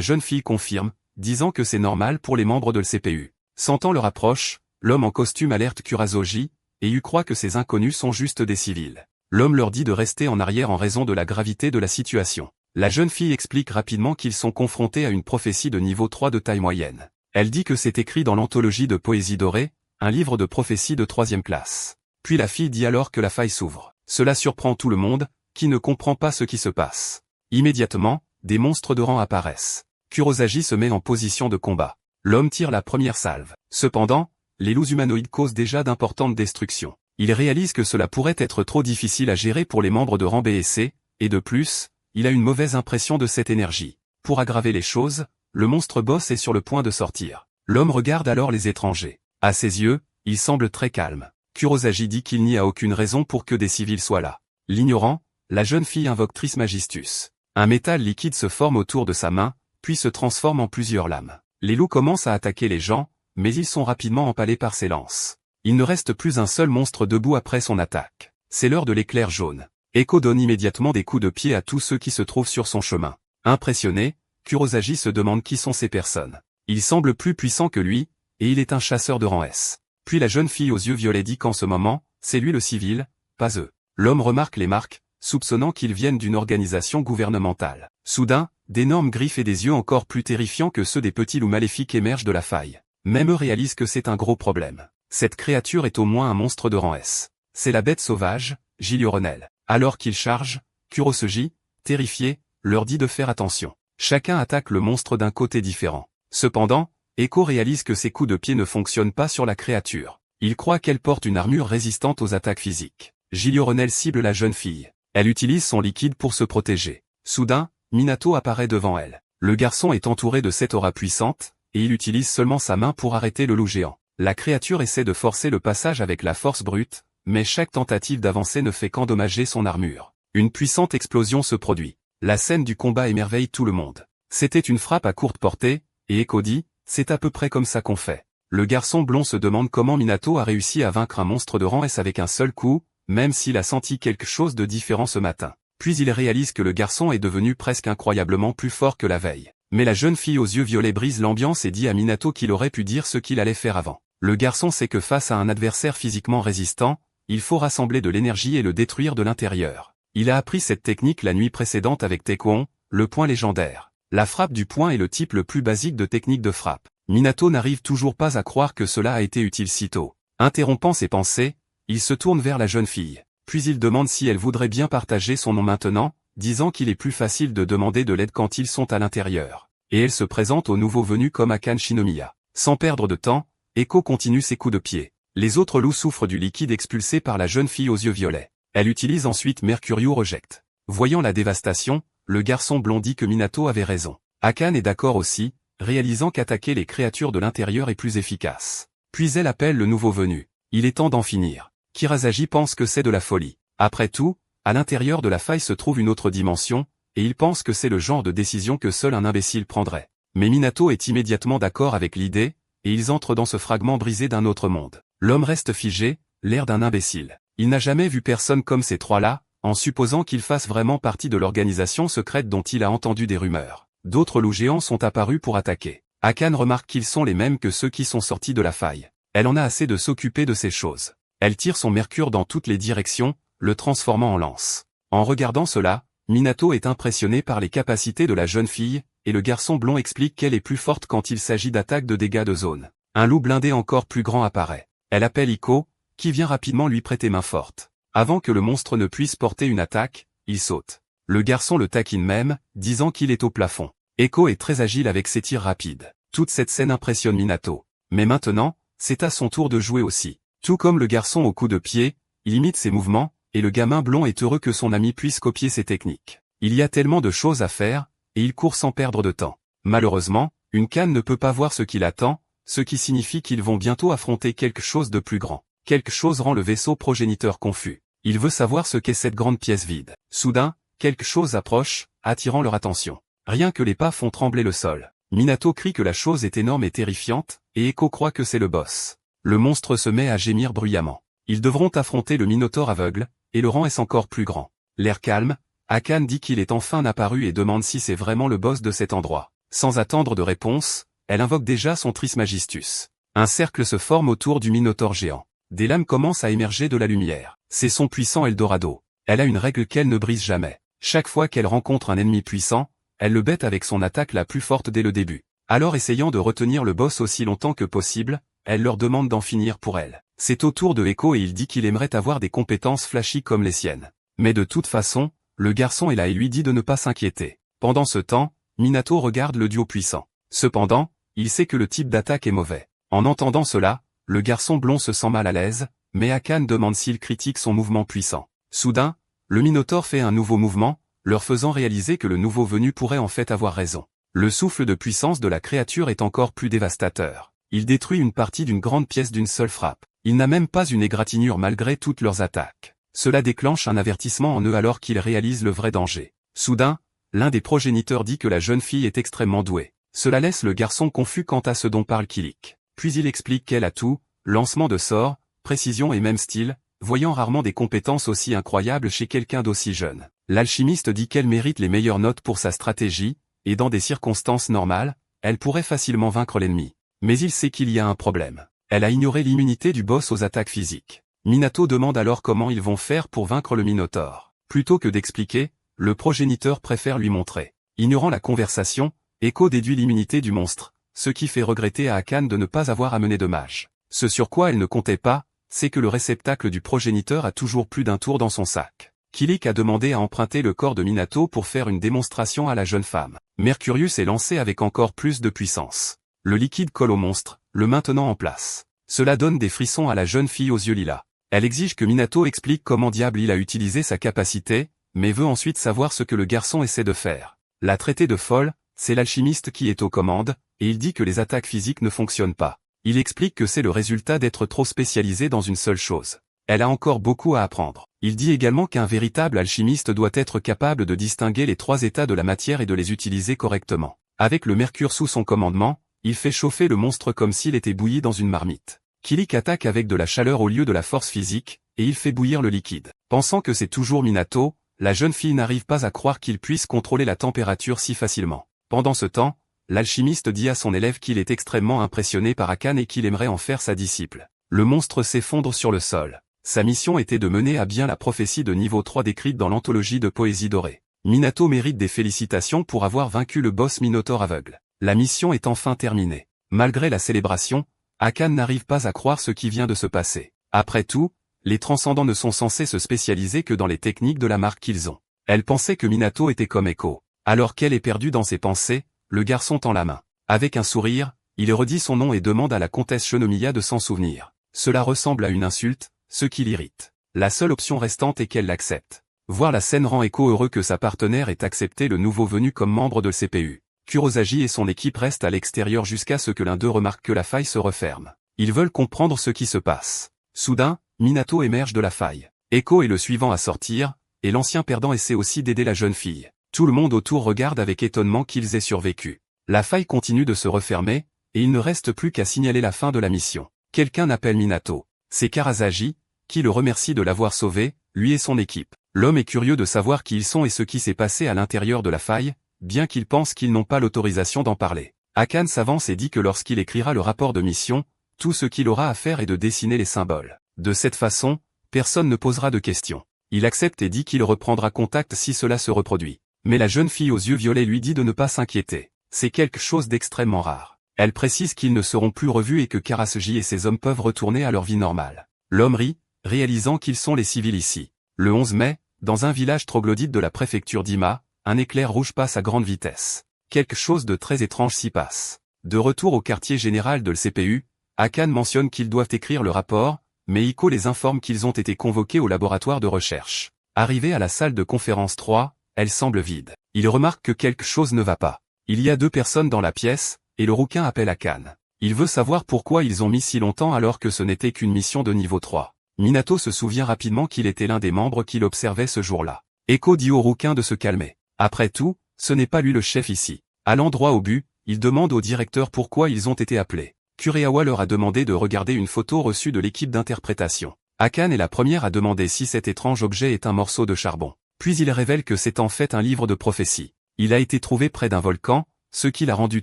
jeune fille confirme, disant que c'est normal pour les membres de l'CPU. Sentant leur approche, l'homme en costume alerte Kurazoji, et Yu croit que ces inconnus sont juste des civils. L'homme leur dit de rester en arrière en raison de la gravité de la situation. La jeune fille explique rapidement qu'ils sont confrontés à une prophétie de niveau 3 de taille moyenne. Elle dit que c'est écrit dans l'anthologie de Poésie dorée, un livre de prophétie de 3e classe. Puis la fille dit alors que la faille s'ouvre. Cela surprend tout le monde, qui ne comprend pas ce qui se passe. Immédiatement, des monstres de rang apparaissent. Kurosaji se met en position de combat. L'homme tire la première salve. Cependant, les loups humanoïdes causent déjà d'importantes destructions. Il réalise que cela pourrait être trop difficile à gérer pour les membres de rang B et C, et de plus, il a une mauvaise impression de cette énergie. Pour aggraver les choses, le monstre boss est sur le point de sortir. L'homme regarde alors les étrangers. À ses yeux, il semble très calme. Kurosaji dit qu'il n'y a aucune raison pour que des civils soient là. L'ignorant, la jeune fille invoque Trismegistus. Un métal liquide se forme autour de sa main, puis se transforme en plusieurs lames. Les loups commencent à attaquer les gens, mais ils sont rapidement empalés par ses lances. Il ne reste plus un seul monstre debout après son attaque. C'est l'heure de l'éclair jaune. Echo donne immédiatement des coups de pied à tous ceux qui se trouvent sur son chemin. Impressionné, Kurosaji se demande qui sont ces personnes. Il semble plus puissant que lui, et il est un chasseur de rang S. Puis la jeune fille aux yeux violets dit qu'en ce moment, c'est lui le civil, pas eux. L'homme remarque les marques, soupçonnant qu'ils viennent d'une organisation gouvernementale. Soudain, d'énormes griffes et des yeux encore plus terrifiants que ceux des petits loups maléfiques émergent de la faille. Même eux réalisent que c'est un gros problème. Cette créature est au moins un monstre de rang S. C'est la bête sauvage, Gilioronel. Alors qu'il charge, Kurosaji, terrifié, leur dit de faire attention. Chacun attaque le monstre d'un côté différent. Cependant, Echo réalise que ses coups de pied ne fonctionnent pas sur la créature. Il croit qu'elle porte une armure résistante aux attaques physiques. Gilioronel cible la jeune fille. Elle utilise son liquide pour se protéger. Soudain, Minato apparaît devant elle. Le garçon est entouré de cette aura puissante, et il utilise seulement sa main pour arrêter le loup géant. La créature essaie de forcer le passage avec la force brute, mais chaque tentative d'avancer ne fait qu'endommager son armure. Une puissante explosion se produit. La scène du combat émerveille tout le monde. C'était une frappe à courte portée, et Echo dit, c'est à peu près comme ça qu'on fait. Le garçon blond se demande comment Minato a réussi à vaincre un monstre de rang S avec un seul coup, même s'il a senti quelque chose de différent ce matin. Puis il réalise que le garçon est devenu presque incroyablement plus fort que la veille. Mais la jeune fille aux yeux violets brise l'ambiance et dit à Minato qu'il aurait pu dire ce qu'il allait faire avant. Le garçon sait que face à un adversaire physiquement résistant, il faut rassembler de l'énergie et le détruire de l'intérieur. Il a appris cette technique la nuit précédente avec Tekkon, le poing légendaire. La frappe du poing est le type le plus basique de technique de frappe. Minato n'arrive toujours pas à croire que cela a été utile si tôt. Interrompant ses pensées, il se tourne vers la jeune fille. Puis il demande si elle voudrait bien partager son nom maintenant, disant qu'il est plus facile de demander de l'aide quand ils sont à l'intérieur. Et elle se présente aux nouveaux venus comme Akane Shinomiya. Sans perdre de temps, Echo continue ses coups de pied. Les autres loups souffrent du liquide expulsé par la jeune fille aux yeux violets. Elle utilise ensuite Mercurio Reject. Voyant la dévastation, le garçon blond dit que Minato avait raison. Akane est d'accord aussi, réalisant qu'attaquer les créatures de l'intérieur est plus efficace. Puis elle appelle le nouveau venu. Il est temps d'en finir. Kurasaji pense que c'est de la folie. Après tout, à l'intérieur de la faille se trouve une autre dimension, et il pense que c'est le genre de décision que seul un imbécile prendrait. Mais Minato est immédiatement d'accord avec l'idée, et ils entrent dans ce fragment brisé d'un autre monde. L'homme reste figé, l'air d'un imbécile. Il n'a jamais vu personne comme ces trois-là, en supposant qu'ils fassent vraiment partie de l'organisation secrète dont il a entendu des rumeurs. D'autres loups géants sont apparus pour attaquer. Akane remarque qu'ils sont les mêmes que ceux qui sont sortis de la faille. Elle en a assez de s'occuper de ces choses. Elle tire son mercure dans toutes les directions, le transformant en lance. En regardant cela, Minato est impressionné par les capacités de la jeune fille, et le garçon blond explique qu'elle est plus forte quand il s'agit d'attaques de dégâts de zone. Un loup blindé encore plus grand apparaît. Elle appelle Iko, qui vient rapidement lui prêter main forte. Avant que le monstre ne puisse porter une attaque, il saute. Le garçon le taquine même, disant qu'il est au plafond. Echo est très agile avec ses tirs rapides. Toute cette scène impressionne Minato. Mais maintenant, c'est à son tour de jouer aussi. Tout comme le garçon au coup de pied, il imite ses mouvements, et le gamin blond est heureux que son ami puisse copier ses techniques. Il y a tellement de choses à faire, et il court sans perdre de temps. Malheureusement, une canne ne peut pas voir ce qu'il attend, ce qui signifie qu'ils vont bientôt affronter quelque chose de plus grand. Quelque chose rend le vaisseau progéniteur confus. Il veut savoir ce qu'est cette grande pièce vide. Soudain, quelque chose approche, attirant leur attention. Rien que les pas font trembler le sol. Minato crie que la chose est énorme et terrifiante, et Echo croit que c'est le boss. Le monstre se met à gémir bruyamment. Ils devront affronter le Minotaure aveugle, et le rang est encore plus grand. L'air calme, Akane dit qu'il est enfin apparu et demande si c'est vraiment le boss de cet endroit. Sans attendre de réponse, elle invoque déjà son Trismegistus. Un cercle se forme autour du Minotaure géant. Des lames commencent à émerger de la lumière. C'est son puissant Eldorado. Elle a une règle qu'elle ne brise jamais. Chaque fois qu'elle rencontre un ennemi puissant, elle le bête avec son attaque la plus forte dès le début. Alors essayant de retenir le boss aussi longtemps que possible, elle leur demande d'en finir pour elle. C'est au tour de Echo et il dit qu'il aimerait avoir des compétences flashy comme les siennes. Mais de toute façon, le garçon est là et lui dit de ne pas s'inquiéter. Pendant ce temps, Minato regarde le duo puissant. Cependant, il sait que le type d'attaque est mauvais. En entendant cela, le garçon blond se sent mal à l'aise, mais Akane demande s'il critique son mouvement puissant. Soudain, le Minotaure fait un nouveau mouvement, leur faisant réaliser que le nouveau venu pourrait en fait avoir raison. Le souffle de puissance de la créature est encore plus dévastateur. Il détruit une partie d'une grande pièce d'une seule frappe. Il n'a même pas une égratignure malgré toutes leurs attaques. Cela déclenche un avertissement en eux alors qu'ils réalisent le vrai danger. Soudain, l'un des progéniteurs dit que la jeune fille est extrêmement douée. Cela laisse le garçon confus quant à ce dont parle Kilik. Puis il explique qu'elle a tout, lancement de sorts, précision et même style, voyant rarement des compétences aussi incroyables chez quelqu'un d'aussi jeune. L'alchimiste dit qu'elle mérite les meilleures notes pour sa stratégie, et dans des circonstances normales, elle pourrait facilement vaincre l'ennemi. Mais il sait qu'il y a un problème. Elle a ignoré l'immunité du boss aux attaques physiques. Minato demande alors comment ils vont faire pour vaincre le Minotaure. Plutôt que d'expliquer, le progéniteur préfère lui montrer. Ignorant la conversation, Echo déduit l'immunité du monstre, ce qui fait regretter à Akane de ne pas avoir amené de mage. Ce sur quoi elle ne comptait pas, c'est que le réceptacle du progéniteur a toujours plus d'un tour dans son sac. Kilik a demandé à emprunter le corps de Minato pour faire une démonstration à la jeune femme. Mercurius est lancé avec encore plus de puissance. Le liquide colle au monstre, le maintenant en place. Cela donne des frissons à la jeune fille aux yeux lilas. Elle exige que Minato explique comment diable il a utilisé sa capacité, mais veut ensuite savoir ce que le garçon essaie de faire. La traiter de folle, c'est l'alchimiste qui est aux commandes, et il dit que les attaques physiques ne fonctionnent pas. Il explique que c'est le résultat d'être trop spécialisé dans une seule chose. Elle a encore beaucoup à apprendre. Il dit également qu'un véritable alchimiste doit être capable de distinguer les trois états de la matière et de les utiliser correctement. Avec le mercure sous son commandement, il fait chauffer le monstre comme s'il était bouilli dans une marmite. Kilik attaque avec de la chaleur au lieu de la force physique, et il fait bouillir le liquide. Pensant que c'est toujours Minato, la jeune fille n'arrive pas à croire qu'il puisse contrôler la température si facilement. Pendant ce temps, l'alchimiste dit à son élève qu'il est extrêmement impressionné par Akane et qu'il aimerait en faire sa disciple. Le monstre s'effondre sur le sol. Sa mission était de mener à bien la prophétie de niveau 3 décrite dans l'anthologie de poésie dorée. Minato mérite des félicitations pour avoir vaincu le boss Minotaure aveugle. La mission est enfin terminée. Malgré la célébration, Akane n'arrive pas à croire ce qui vient de se passer. Après tout, les transcendants ne sont censés se spécialiser que dans les techniques de la marque qu'ils ont. Elle pensait que Minato était comme Echo. Alors qu'elle est perdue dans ses pensées, le garçon tend la main. Avec un sourire, il redit son nom et demande à la comtesse Shinomiya de s'en souvenir. Cela ressemble à une insulte, ce qui l'irrite. La seule option restante est qu'elle l'accepte. Voir la scène rend Echo heureux que sa partenaire ait accepté le nouveau venu comme membre de CPU. Kurosagi et son équipe restent à l'extérieur jusqu'à ce que l'un d'eux remarque que la faille se referme. Ils veulent comprendre ce qui se passe. Soudain, Minato émerge de la faille. Echo est le suivant à sortir, et l'ancien perdant essaie aussi d'aider la jeune fille. Tout le monde autour regarde avec étonnement qu'ils aient survécu. La faille continue de se refermer, et il ne reste plus qu'à signaler la fin de la mission. Quelqu'un appelle Minato. C'est Karasagi, qui le remercie de l'avoir sauvé, lui et son équipe. L'homme est curieux de savoir qui ils sont et ce qui s'est passé à l'intérieur de la faille, bien qu'il pense qu'ils n'ont pas l'autorisation d'en parler. Akane s'avance et dit que lorsqu'il écrira le rapport de mission, tout ce qu'il aura à faire est de dessiner les symboles. De cette façon, personne ne posera de questions. Il accepte et dit qu'il reprendra contact si cela se reproduit. Mais la jeune fille aux yeux violets lui dit de ne pas s'inquiéter. C'est quelque chose d'extrêmement rare. Elle précise qu'ils ne seront plus revus et que Karasagi et ses hommes peuvent retourner à leur vie normale. L'homme rit, réalisant qu'ils sont les civils ici. Le 11 mai, dans un village troglodyte de la préfecture d'Ima, un éclair rouge passe à grande vitesse. Quelque chose de très étrange s'y passe. De retour au quartier général de l'CPU, Akane mentionne qu'ils doivent écrire le rapport, mais Iko les informe qu'ils ont été convoqués au laboratoire de recherche. Arrivés à la salle de conférence 3, elle semble vide. Il remarque que quelque chose ne va pas. Il y a 2 personnes dans la pièce, et le rouquin appelle Akane. Il veut savoir pourquoi ils ont mis si longtemps alors que ce n'était qu'une mission de niveau 3. Minato se souvient rapidement qu'il était l'un des membres qu'il observait ce jour-là. Echo dit au rouquin de se calmer. Après tout, ce n'est pas lui le chef ici. Allant droit au but, Ils demandent au directeur pourquoi ils ont été appelés. Kurehawa leur a demandé de regarder une photo reçue de l'équipe d'interprétation. Akane est la première à demander si cet étrange objet est un morceau de charbon. Puis il révèle que c'est en fait un livre de prophétie. Il a été trouvé près d'un volcan, ce qui l'a rendu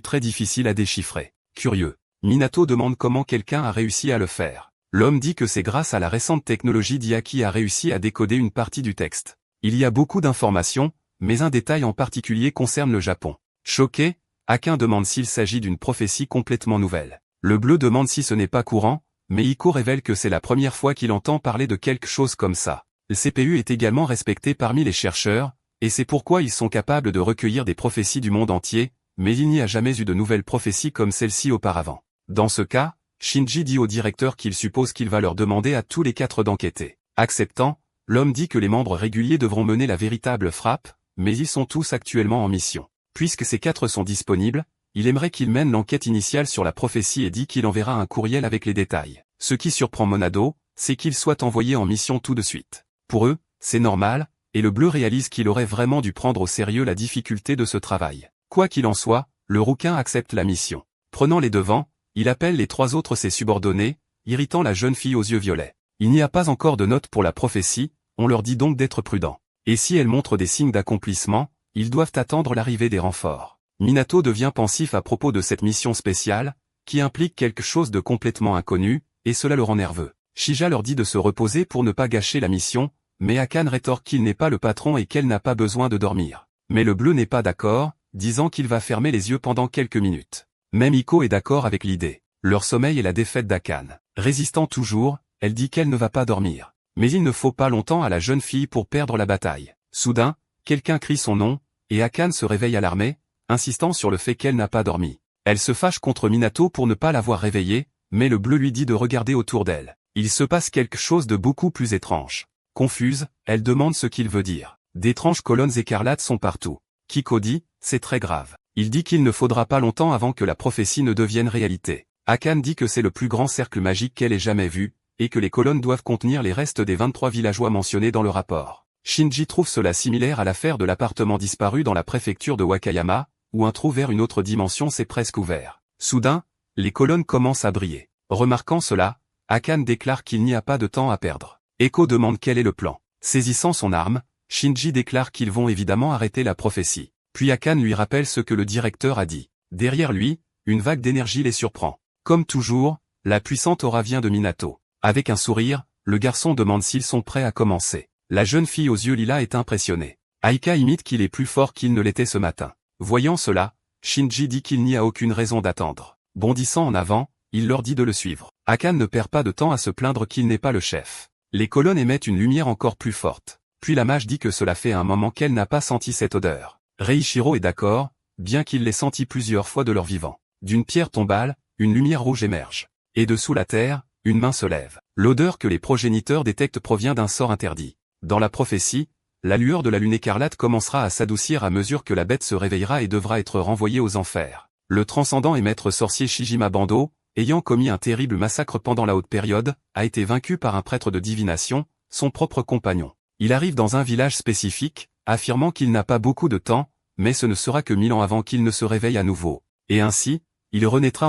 très difficile à déchiffrer. Curieux, Minato demande comment quelqu'un a réussi à le faire. L'homme dit que c'est grâce à la récente technologie d'IA qui a réussi à décoder une partie du texte. Il y a beaucoup d'informations, mais un détail en particulier concerne le Japon. Choqué, Akane demande s'il s'agit d'une prophétie complètement nouvelle. Le bleu demande si ce n'est pas courant, mais Iko révèle que c'est la première fois qu'il entend parler de quelque chose comme ça. Le CPU est également respecté parmi les chercheurs, et c'est pourquoi ils sont capables de recueillir des prophéties du monde entier, mais il n'y a jamais eu de nouvelles prophéties comme celle-ci auparavant. Dans ce cas, Shinji dit au directeur qu'il suppose qu'il va leur demander à tous les 4 d'enquêter. Acceptant, l'homme dit que les membres réguliers devront mener la véritable frappe, mais ils sont tous actuellement en mission. Puisque ces 4 sont disponibles, il aimerait qu'ils mènent l'enquête initiale sur la prophétie et dit qu'il enverra un courriel avec les détails. Ce qui surprend Monado, c'est qu'ils soient envoyés en mission tout de suite. Pour eux, c'est normal, et le bleu réalise qu'il aurait vraiment dû prendre au sérieux la difficulté de ce travail. Quoi qu'il en soit, le rouquin accepte la mission. Prenant les devants, il appelle les 3 autres ses subordonnés, irritant la jeune fille aux yeux violets. Il n'y a pas encore de note pour la prophétie, on leur dit donc d'être prudents. Et si elle montre des signes d'accomplissement, ils doivent attendre l'arrivée des renforts. Minato devient pensif à propos de cette mission spéciale, qui implique quelque chose de complètement inconnu, et cela le rend nerveux. Shija leur dit de se reposer pour ne pas gâcher la mission, mais Akane rétorque qu'il n'est pas le patron et qu'elle n'a pas besoin de dormir. Mais le bleu n'est pas d'accord, disant qu'il va fermer les yeux pendant quelques minutes. Même Iko est d'accord avec l'idée. Leur sommeil est la défaite d'Akane. Résistant toujours, elle dit qu'elle ne va pas dormir. Mais il ne faut pas longtemps à la jeune fille pour perdre la bataille. Soudain, quelqu'un crie son nom, et Akane se réveille alarmée, insistant sur le fait qu'elle n'a pas dormi. Elle se fâche contre Minato pour ne pas l'avoir réveillée, mais le bleu lui dit de regarder autour d'elle. Il se passe quelque chose de beaucoup plus étrange. Confuse, elle demande ce qu'il veut dire. D'étranges colonnes écarlates sont partout. Kiko dit, c'est très grave. Il dit qu'il ne faudra pas longtemps avant que la prophétie ne devienne réalité. Akane dit que c'est le plus grand cercle magique qu'elle ait jamais vu, et que les colonnes doivent contenir les restes des 23 villageois mentionnés dans le rapport. Shinji trouve cela similaire à l'affaire de l'appartement disparu dans la préfecture de Wakayama, où un trou vers une autre dimension s'est presque ouvert. Soudain, les colonnes commencent à briller. Remarquant cela, Akane déclare qu'il n'y a pas de temps à perdre. Eko demande quel est le plan. Saisissant son arme, Shinji déclare qu'ils vont évidemment arrêter la prophétie. Puis Akane lui rappelle ce que le directeur a dit. Derrière lui, une vague d'énergie les surprend. Comme toujours, la puissante aura vient de Minato. Avec un sourire, le garçon demande s'ils sont prêts à commencer. La jeune fille aux yeux lilas est impressionnée. Aika imite qu'il est plus fort qu'il ne l'était ce matin. Voyant cela, Shinji dit qu'il n'y a aucune raison d'attendre. Bondissant en avant, il leur dit de le suivre. Akane ne perd pas de temps à se plaindre qu'il n'est pas le chef. Les colonnes émettent une lumière encore plus forte. Puis la mage dit que cela fait un moment qu'elle n'a pas senti cette odeur. Reiichiro est d'accord, bien qu'il l'ait senti plusieurs fois de leur vivant. D'une pierre tombale, une lumière rouge émerge. Et dessous la terre, une main se lève. L'odeur que les progéniteurs détectent provient d'un sort interdit. Dans la prophétie, la lueur de la lune écarlate commencera à s'adoucir à mesure que la bête se réveillera et devra être renvoyée aux enfers. Le transcendant et maître sorcier Shijima Bando, ayant commis un terrible massacre pendant la haute période, a été vaincu par un prêtre de divination, son propre compagnon. Il arrive dans un village spécifique, affirmant qu'il n'a pas beaucoup de temps, mais ce ne sera que 1000 ans avant qu'il ne se réveille à nouveau. Et ainsi, il renaîtra